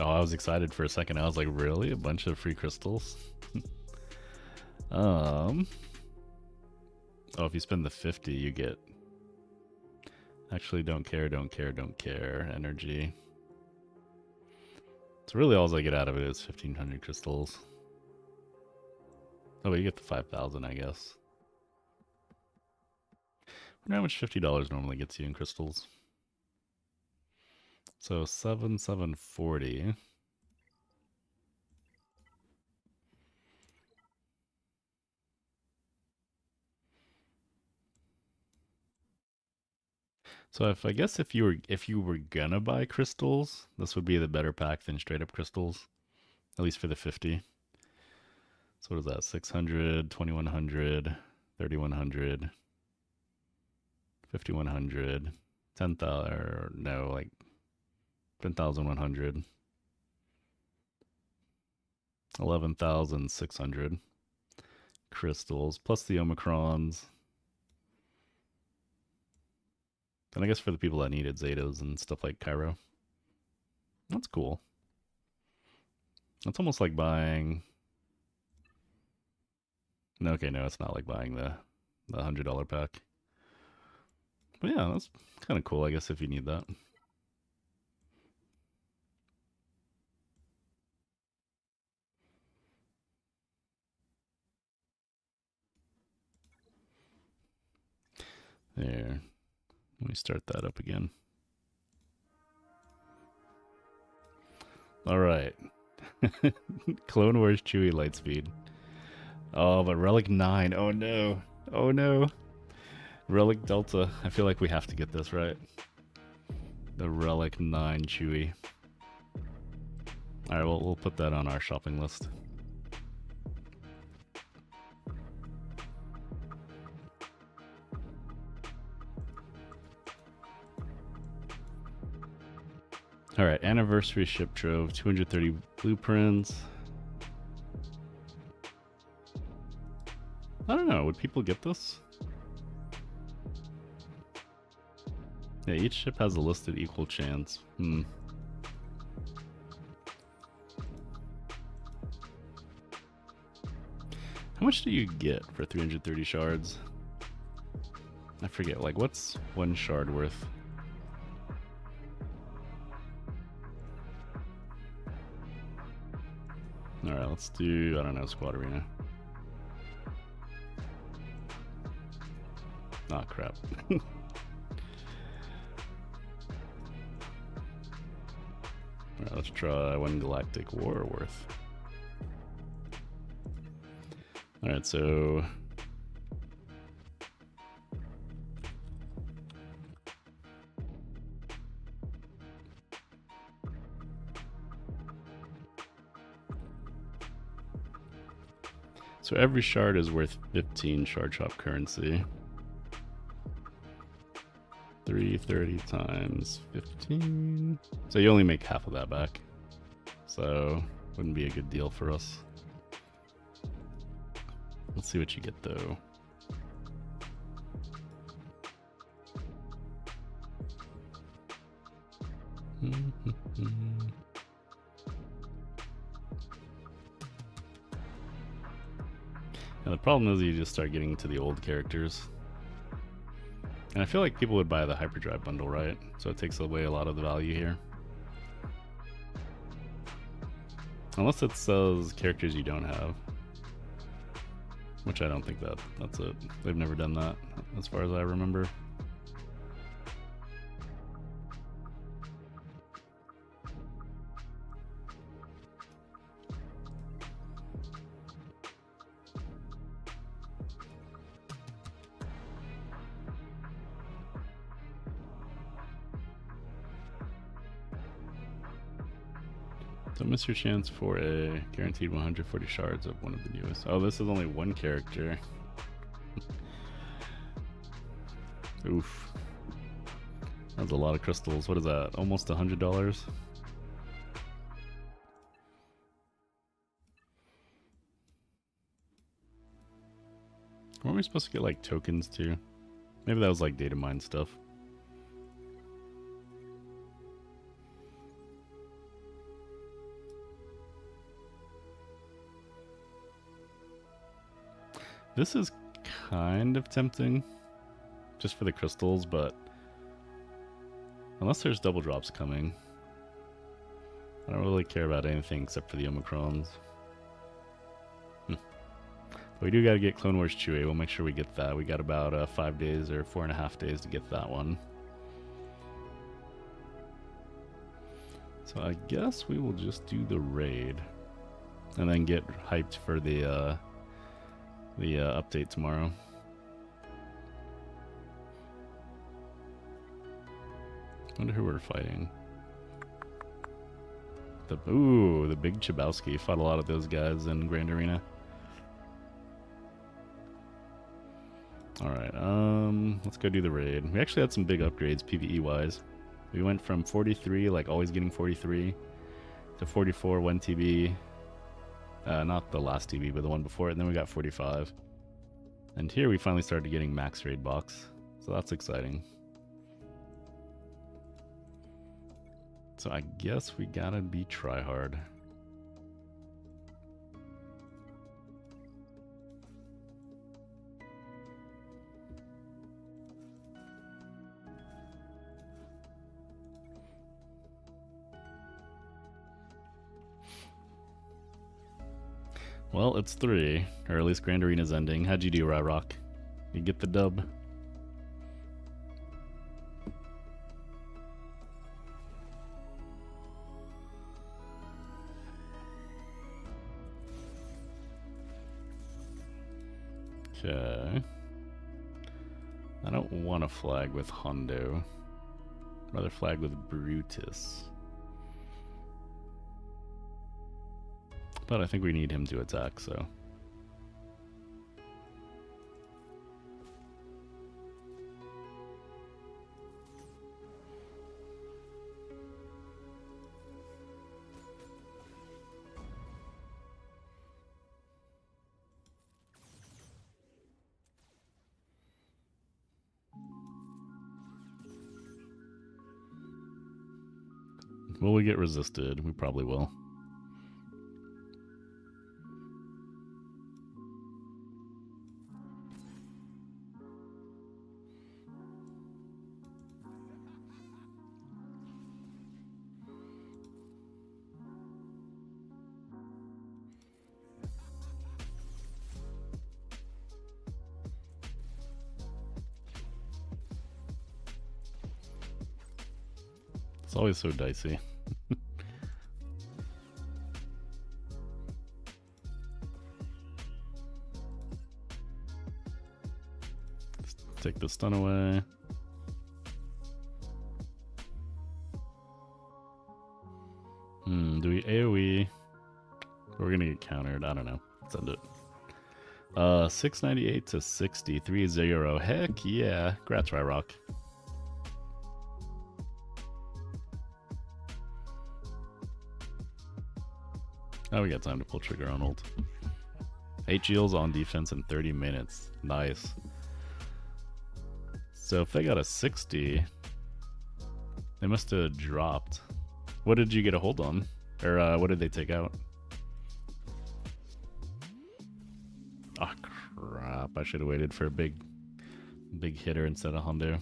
Oh, I was excited for a second. I was like, really? A bunch of free crystals? Oh, if you spend the 50, you get... Actually, don't care, don't care, don't care. Energy. So really all I get out of it is 1,500 crystals. Oh, but you get the 5,000, I guess. I wonder how much $50 normally gets you in crystals. So 7,740. So I guess if you were gonna buy crystals, this would be the better pack than straight up crystals, at least for the 50. So what is that? 600, 2,100, 3,100, 5,100, 10,000, or no, like 10,100, 11,600 crystals plus the Omicrons. And I guess for the people that needed Zetas and stuff like Cairo. That's cool. It's almost like buying... No, okay, no, it's not like buying the $100 pack. But yeah, that's kind of cool, I guess, if you need that. There. Let me start that up again. Alright. Clone Wars Chewie Lightspeed. Oh, but Relic 9. Oh no. Oh no. Relic Delta. I feel like we have to get this, right? The Relic 9 Chewie. Alright, well, we'll put that on our shopping list. Alright, Anniversary Ship Trove, 230 blueprints. I don't know, would people get this? Yeah, each ship has a listed equal chance. How much do you get for 330 shards? I forget, like, what's one shard worth? Alright, let's do, I don't know, Squad Arena. Ah, crap. Alright, let's try one Galactic War worth. Alright, so... So every shard is worth 15 shard shop currency. 330 times 15. So you only make half of that back. So wouldn't be a good deal for us. Let's see what you get though. And the problem is you just start getting to the old characters. And I feel like people would buy the Hyperdrive bundle, right? So it takes away a lot of the value here. Unless it sells characters you don't have. Which I don't think that's it. They've never done that, as far as I remember. Don't miss your chance for a guaranteed 140 shards of one of the newest. Oh, this is only one character. Oof. That's a lot of crystals. What is that? Almost $100? Weren't we supposed to get like tokens too? Maybe that was like data mine stuff. This is kind of tempting, just for the crystals, but unless there's double drops coming, I don't really care about anything except for the Omicrons. But we do got to get Clone Wars Chewie. We'll make sure we get that. We got about 5 days or 4.5 days to get that one. So I guess we will just do the raid and then get hyped for the update tomorrow. Wonder who we're fighting. The big Chabowski. Fought a lot of those guys in Grand Arena. Alright, let's go do the raid. We actually had some big upgrades PvE wise. We went from 43, like always getting 43, to 44 1 TB. Not the last TB, but the one before it, and then we got 45. And here we finally started getting max raid box, so that's exciting. So I guess we gotta be try hard. Well, it's 3, or at least Grand Arena's ending. How'd you do, Rock? You get the dub? Okay. I don't want to flag with Hondo. I'd rather flag with Brutus. But I think we need him to attack, so. Will we get resisted? We probably will. It's always so dicey. Take the stun away. Do we AoE? We're gonna get countered. I don't know. Let's end it. 698 to 60, 3-0. Heck yeah. Grats, Rock. Now we got time to pull trigger on ult. 8 shields on defense in 30 minutes. Nice. So if they got a 60, they must have dropped. What did you get a hold on? Or what did they take out? Oh crap, I should have waited for a big hitter instead of Hondo.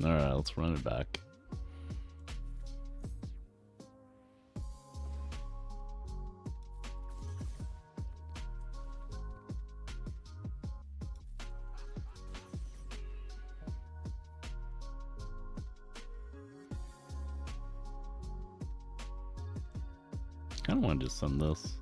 Alright, let's run it back. I don't want to just send this.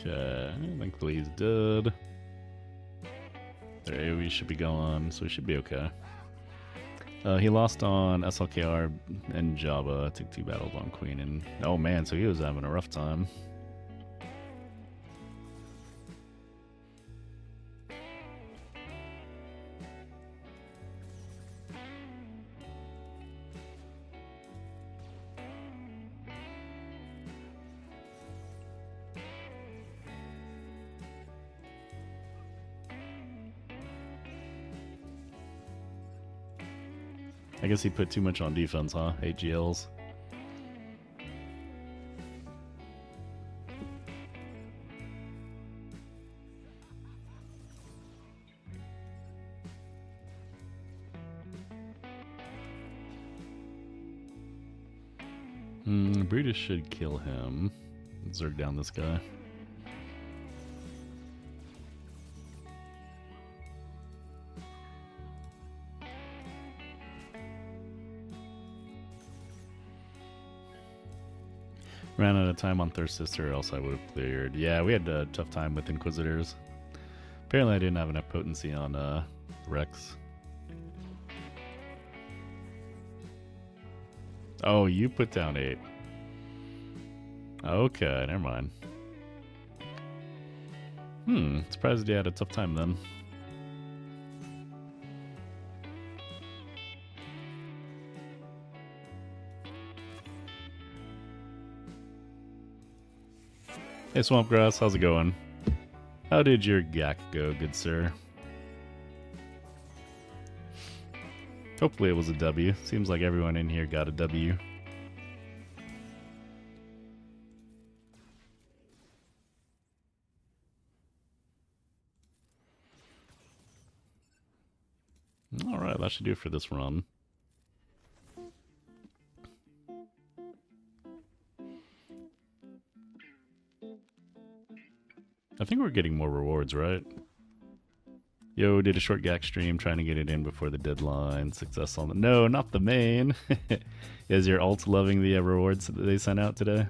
Okay, thankfully he's dead. Their AoE should be going, so we should be okay. He lost on SLKR and Jabba, took 2 battles on Queen, and oh man, so he was having a rough time. I guess he put too much on defense, huh? 8 GLs. Brutus should kill him. Zerg down this guy. Ran out of time on Third Sister, or else I would have cleared. Yeah, we had a tough time with Inquisitors. Apparently I didn't have enough potency on Rex. Oh, you put down 8. Okay, never mind. Surprised you had a tough time then. Hey Swampgrass, how's it going? How did your GAC go, good sir? Hopefully it was a W. Seems like everyone in here got a W. Alright, that should do it for this run. I think we're getting more rewards, right? Yo, did a short GAC stream trying to get it in before the deadline. Success on the... No, not the main. Is your alt loving the rewards that they sent out today?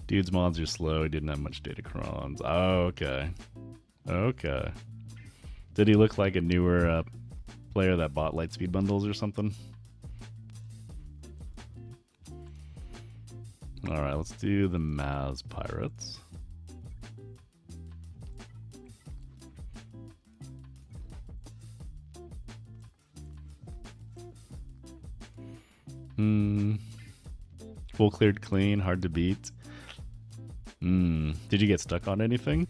Dude's mods are slow. He didn't have much data crons. Oh, okay. Okay. Did he look like a newer player that bought Lightspeed bundles or something? Alright, let's do the Maz Pirates. Full cleared clean, hard to beat. Did you get stuck on anything?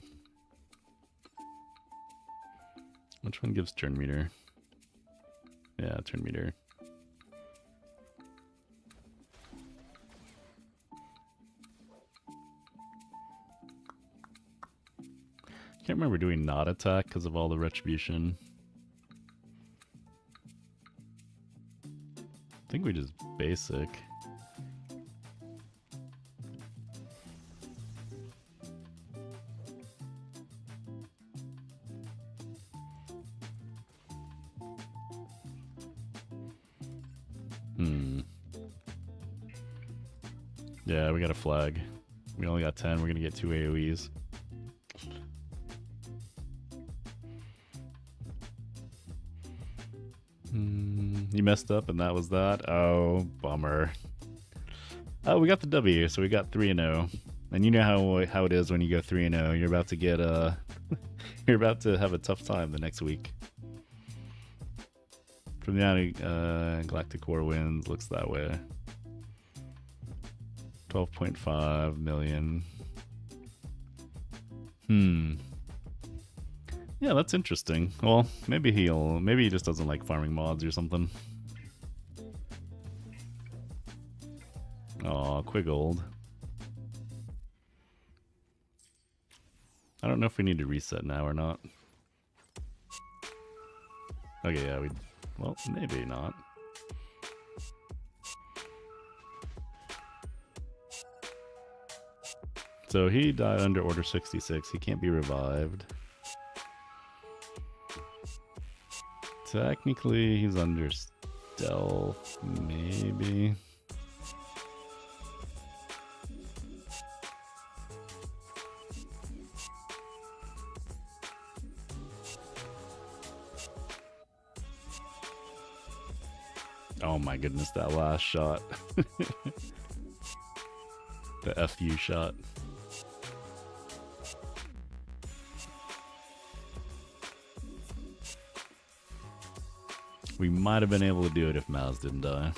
Which one gives turn meter? Yeah, turn meter. Can't remember doing not attack because of all the retribution. I think we just basic. Yeah, we got a flag. We only got 10. We're gonna get 2 AoEs. You messed up and that was that? Oh, bummer. Oh, we got the W, so we got 3-0. And you know how it is when you go 3-0. You're about to get you're about to have a tough time the next week. From the Galactic War wins, looks that way. 12.5 million. Yeah, that's interesting. Well, maybe he just doesn't like farming mods or something. Aw, Quiggold. I don't know if we need to reset now or not. Okay, yeah, well, maybe not. So he died under Order 66. He can't be revived. Technically, he's under stealth, maybe. Oh my goodness, that last shot. The FU shot. We might have been able to do it if Maz didn't die.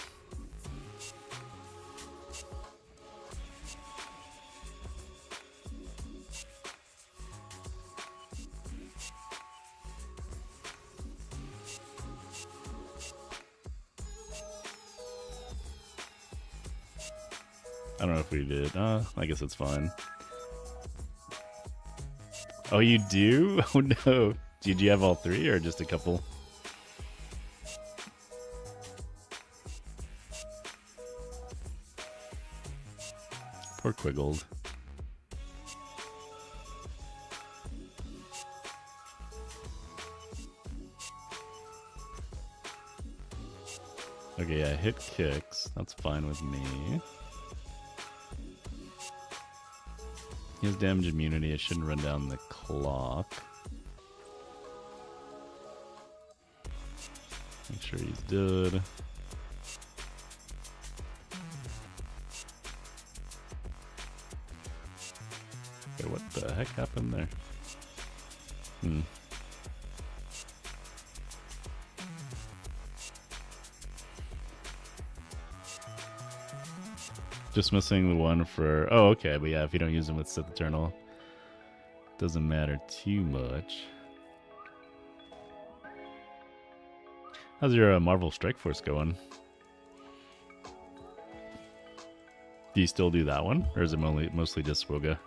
I don't know if we did. I guess it's fine. Oh, you do? Oh no. Did you have all 3 or just a couple? Torquiggled. Okay, I hit kicks. That's fine with me. He has damage immunity. I shouldn't run down the clock. Make sure he's dead. Okay, what the heck happened there? Just missing the one for... Oh, okay, but yeah, if you don't use them with Sith Eternal, doesn't matter too much. How's your Marvel Strike Force going? Do you still do that one? Or is it mostly just Swoga?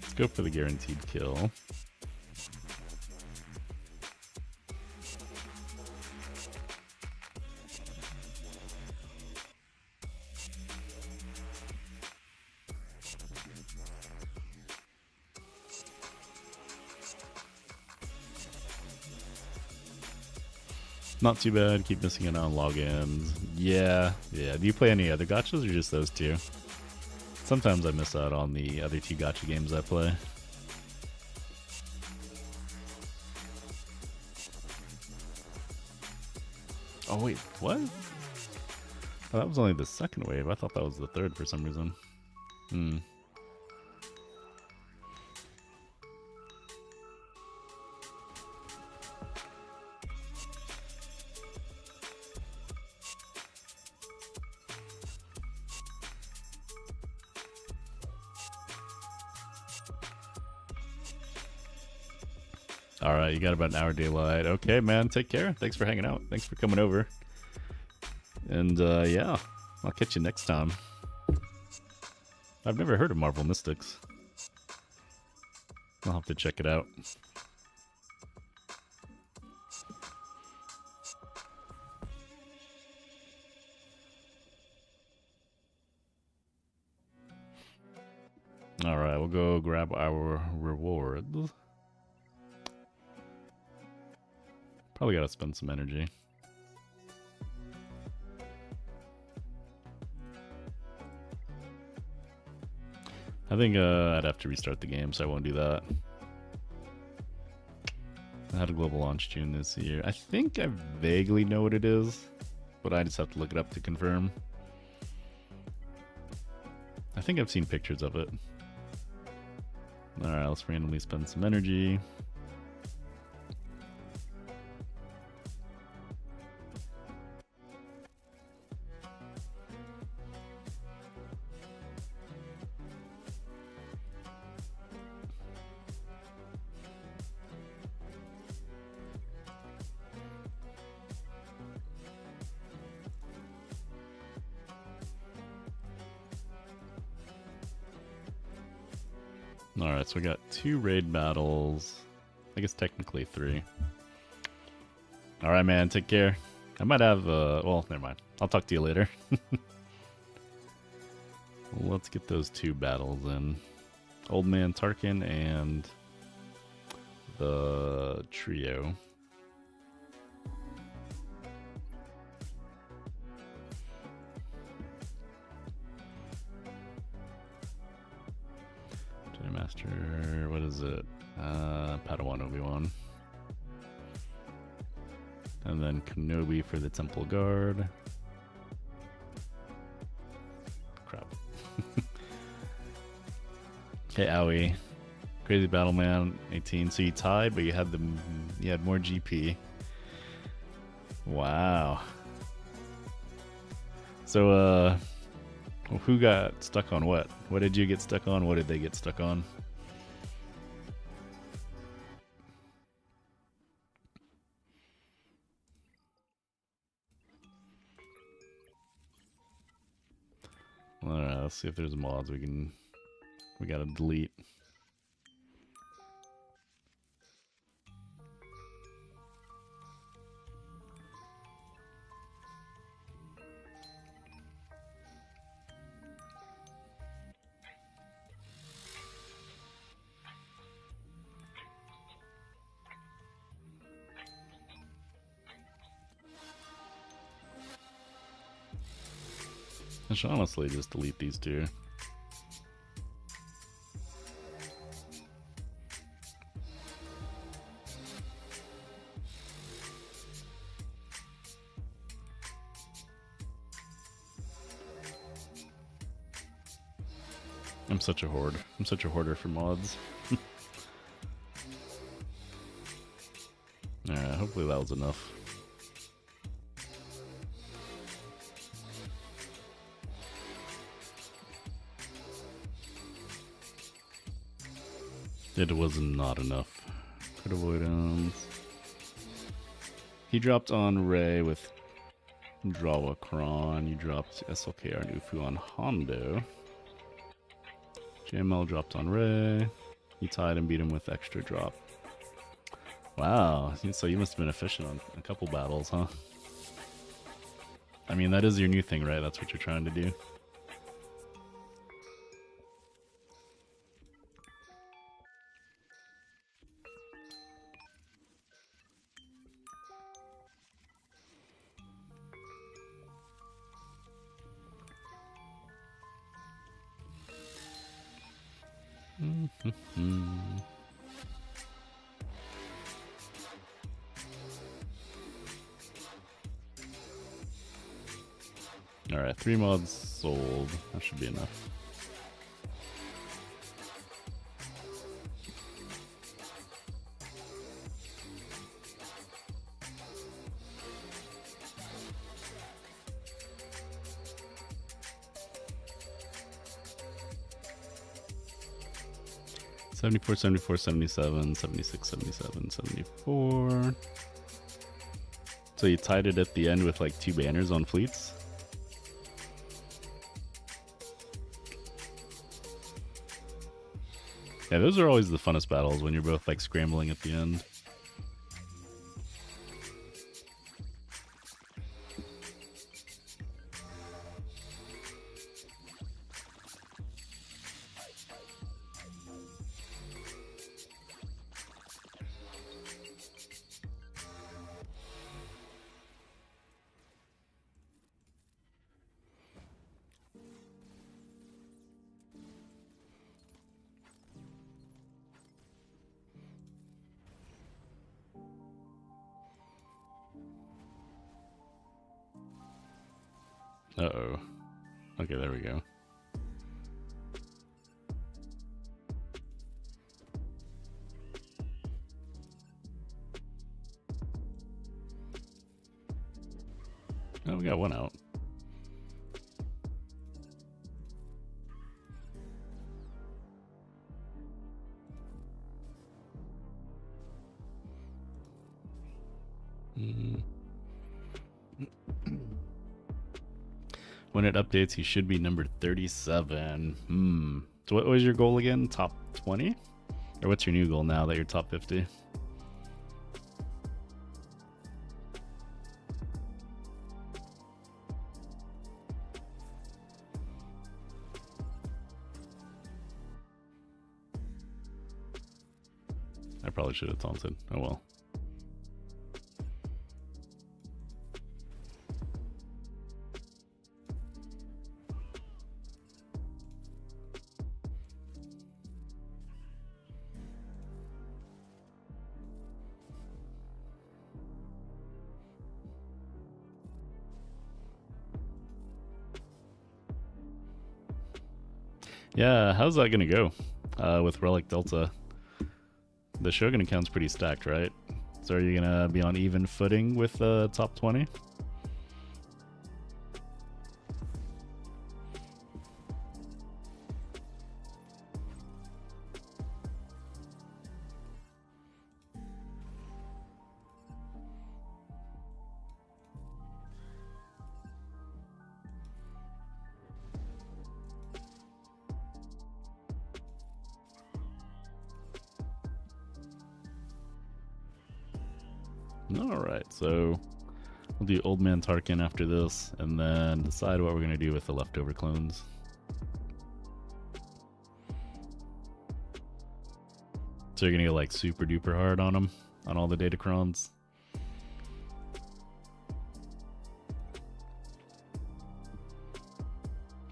Let's go for the guaranteed kill. Not too bad. Keep missing it on logins. Yeah. Do you play any other gachas or just those two? Sometimes I miss out on the other two gacha games I play. Oh wait, what? Oh, that was only the second wave. I thought that was the third for some reason. Alright, you got about an hour daylight. Okay, man, take care. Thanks for hanging out. Thanks for coming over. And, yeah, I'll catch you next time. I've never heard of Marvel Mystics. I'll have to check it out. Alright, we'll go grab our rewards. Probably gotta spend some energy. I think I'd have to restart the game, so I won't do that. I had a global launch June this year. I think I vaguely know what it is, but I just have to look it up to confirm. I think I've seen pictures of it. Alright, let's randomly spend some energy. Alright, so we got 2 raid battles. I guess technically 3. Alright, man, take care. I might have, well, never mind. I'll talk to you later. Let's get those 2 battles in. Old Man Tarkin and the trio. Master, what is it? Padawan Obi-Wan. And then Kenobi for the Temple Guard. Crap. Okay, Owie. Crazy Battle Man, 18. So you tied, but you had more GP. Wow. So, well, who got stuck on what? What did you get stuck on? What did they get stuck on? let's see if there's mods we gotta delete. I should honestly just delete these two. I'm such a hoard. I'm such a hoarder for mods. Yeah, hopefully that was enough. It was not enough. Crit avoidance. He dropped on Ray with Drawa Kron. You dropped SLKR and Ufu on Hondo. JML dropped on Ray. You tied and beat him with extra drop. Wow, so you must have been efficient on a couple battles, huh? I mean, that is your new thing, right? That's what you're trying to do. Alright, 3 mods sold. That should be enough. $74, $74, $77, $76, $77, $74. So you tied it at the end with like 2 banners on fleets? Yeah, those are always the funnest battles when you're both like scrambling at the end. Uh-oh. Okay, there we go. Oh, we got one out. When it updates, he should be number 37. So what was your goal again? Top 20? Or what's your new goal now that you're top 50? I probably should have taunted. Oh well. Yeah, how's that gonna go with Relic Delta? The Shogun account's pretty stacked, right? So are you gonna be on even footing with top 20? Alright, so we'll do Old Man Tarkin after this, and then decide what we're going to do with the leftover clones. So you're going to go like super duper hard on them, on all the Datacrons?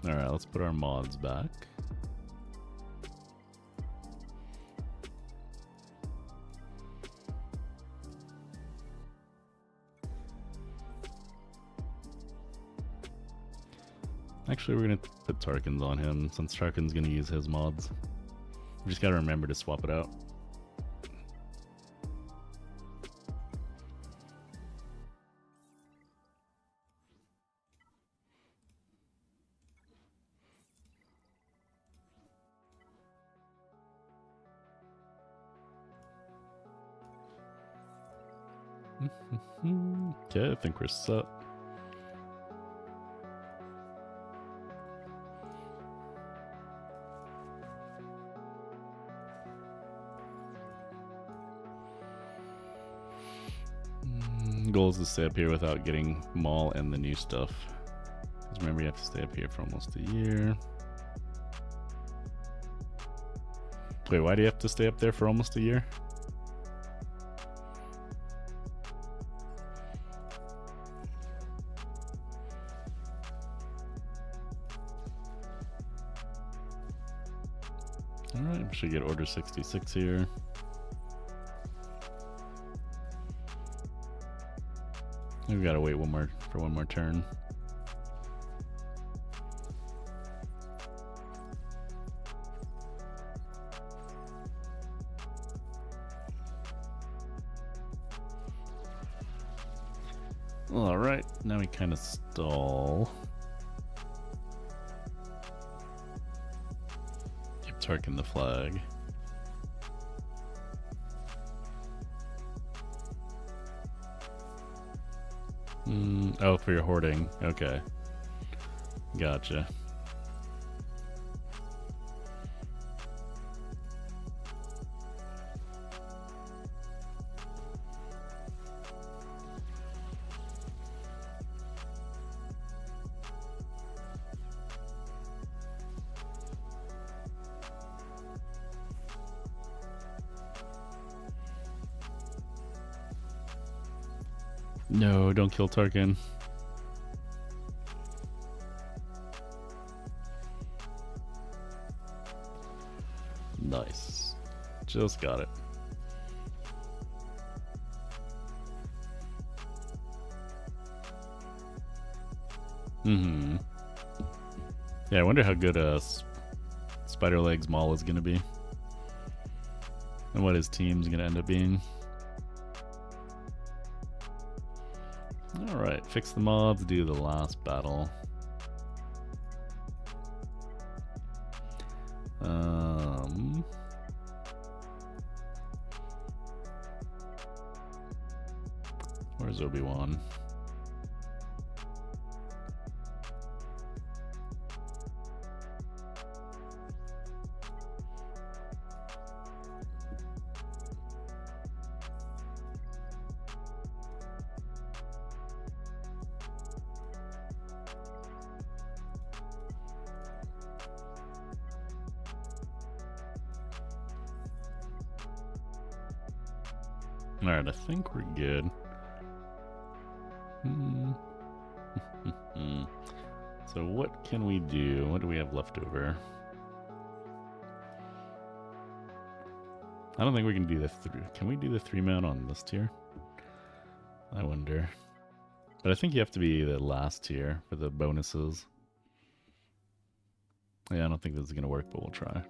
Alright, let's put our mods back. Actually, we're going to put Tarkin's on him, since Tarkin's going to use his mods. We just got to remember to swap it out. Okay, I think we're set. Goal is to stay up here without getting Maul and the new stuff. Because remember, you have to stay up here for almost a year. Wait, why do you have to stay up there for almost a year? Alright, we should get Order 66 here. We've got to wait one more turn. All right, now we kind of stall. Give Tarkin the flag. Oh, for your hoarding. Okay. Gotcha. No, don't kill Tarkin. Nice. Just got it. Yeah, I wonder how good Spider Legs Maul is going to be. And what his team's going to end up being. Alright, fix the mods, do the last battle. Where's Obi-Wan? Alright, I think we're good. So what can we do? What do we have left over? I don't think we can do the can we do the 3-man on this tier? I wonder. But I think you have to be the last tier for the bonuses. Yeah, I don't think this is going to work, but we'll try.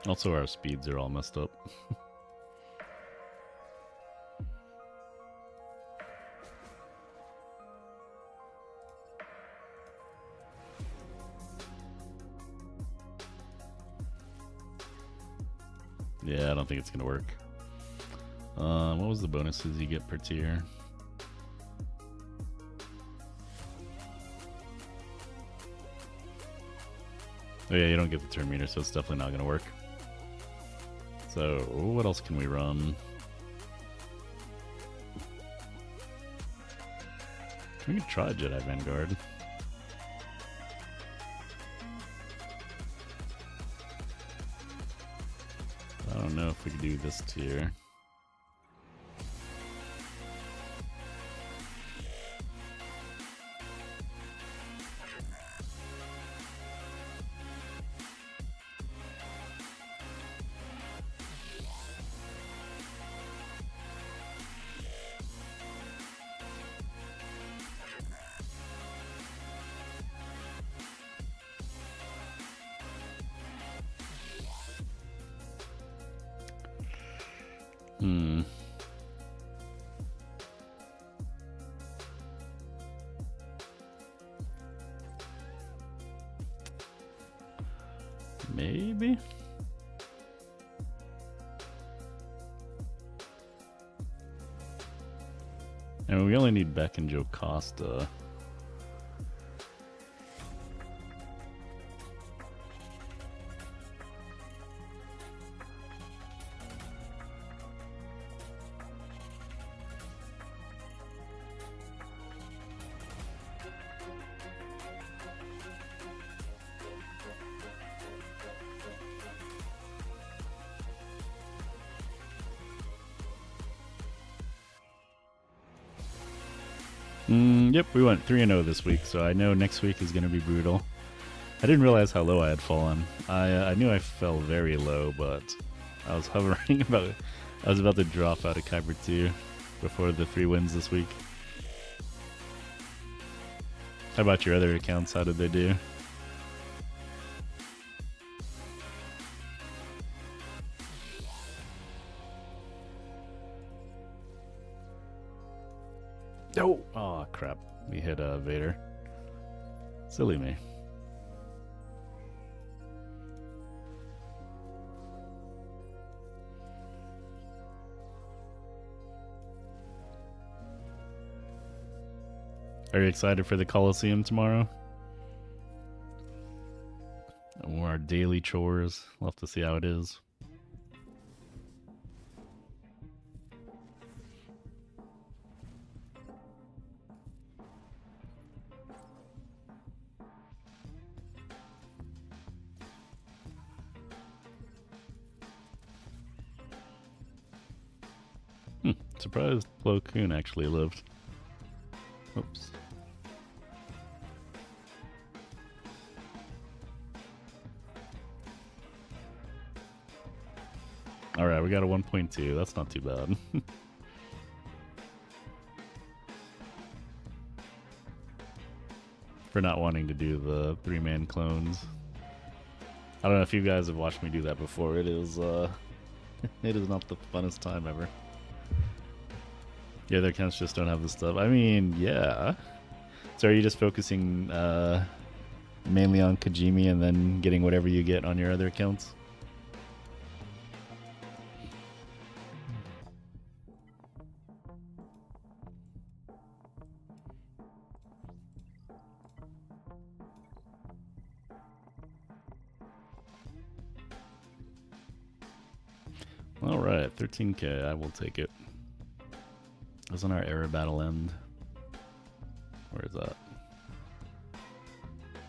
Also, our speeds are all messed up. Yeah, I don't think it's gonna work. What was the bonuses you get per tier? Oh yeah, you don't get the turn meter, so it's definitely not going to work. So, what else can we run? We could try Jedi Vanguard. I don't know if we could do this tier. Maybe? And we only need Beck and Joe Costa. Yep, we went 3-0 this week, so I know next week is going to be brutal. I didn't realize how low I had fallen. I knew I fell very low, but I was hovering about. I was about to drop out of Kyber 2 before the 3 wins this week. How about your other accounts? How did they do? No! Oh, crap. We hit Vader. Silly me. Are you excited for the Coliseum tomorrow? Or our daily chores? We'll have to see how it is. Surprised Plo Koon actually lived. Oops. Alright, we got a 1.2. That's not too bad. For not wanting to do the 3-man clones. I don't know if you guys have watched me do that before. It is it is not the funnest time ever. Yeah, their accounts just don't have the stuff. I mean, yeah. So are you just focusing mainly on Kajimi and then getting whatever you get on your other accounts? Alright, 13k, I will take it. Doesn't our era battle end? Where is that?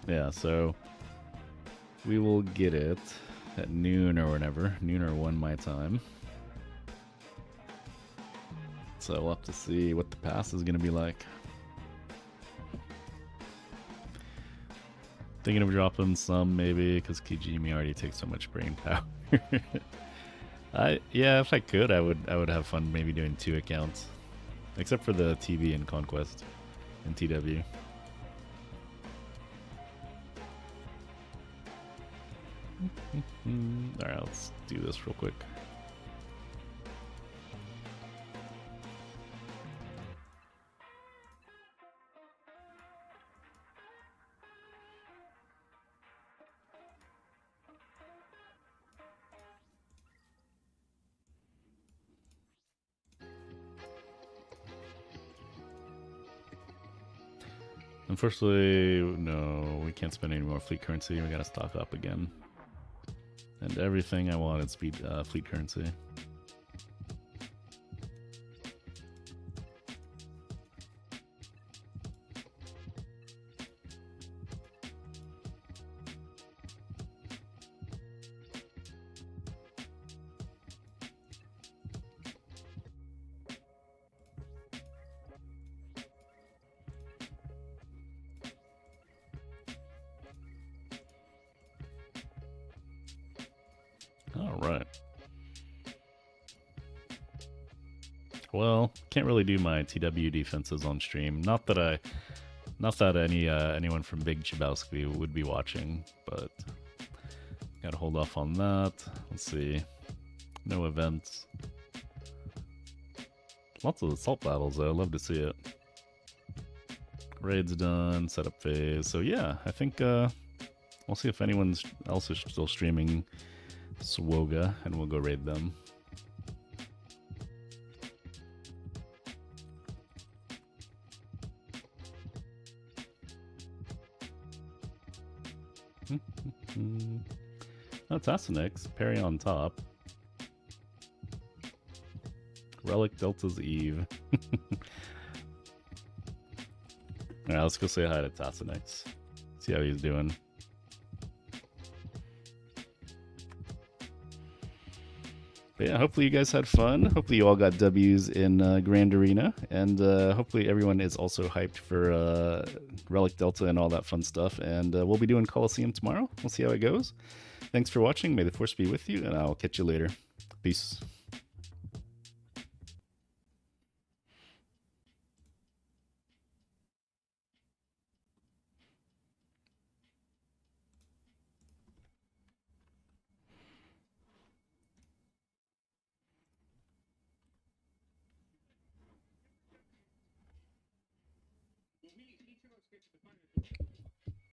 Yeah, so we will get it at noon or whenever. Noon or 1 my time. So we'll have to see what the pass is going to be like. Thinking of dropping some maybe, because Kijimi already takes so much brain power. Yeah, if I could, I would have fun maybe doing 2 accounts. Except for the TV and Conquest and TW. Alright, let's do this real quick. Unfortunately, no, we can't spend any more fleet currency. We gotta stock up again. And everything I want is fleet currency. All right. Well, can't really do my TW defenses on stream. Not that anyone from Big Chabowski would be watching, but gotta hold off on that. Let's see. No events. Lots of assault battles though. Love to see it. Raid's done. Setup phase. So yeah, I think we'll see if anyone else is still streaming Swoga, and we'll go raid them. Oh, Tassinix, Perry on top. Relic Delta's Eve. Alright, let's go say hi to Tassinix. See how he's doing. But yeah, hopefully you guys had fun. Hopefully you all got W's in Grand Arena. And hopefully everyone is also hyped for Relic Delta and all that fun stuff. And we'll be doing Coliseum tomorrow. We'll see how it goes. Thanks for watching. May the Force be with you, and I'll catch you later. Peace.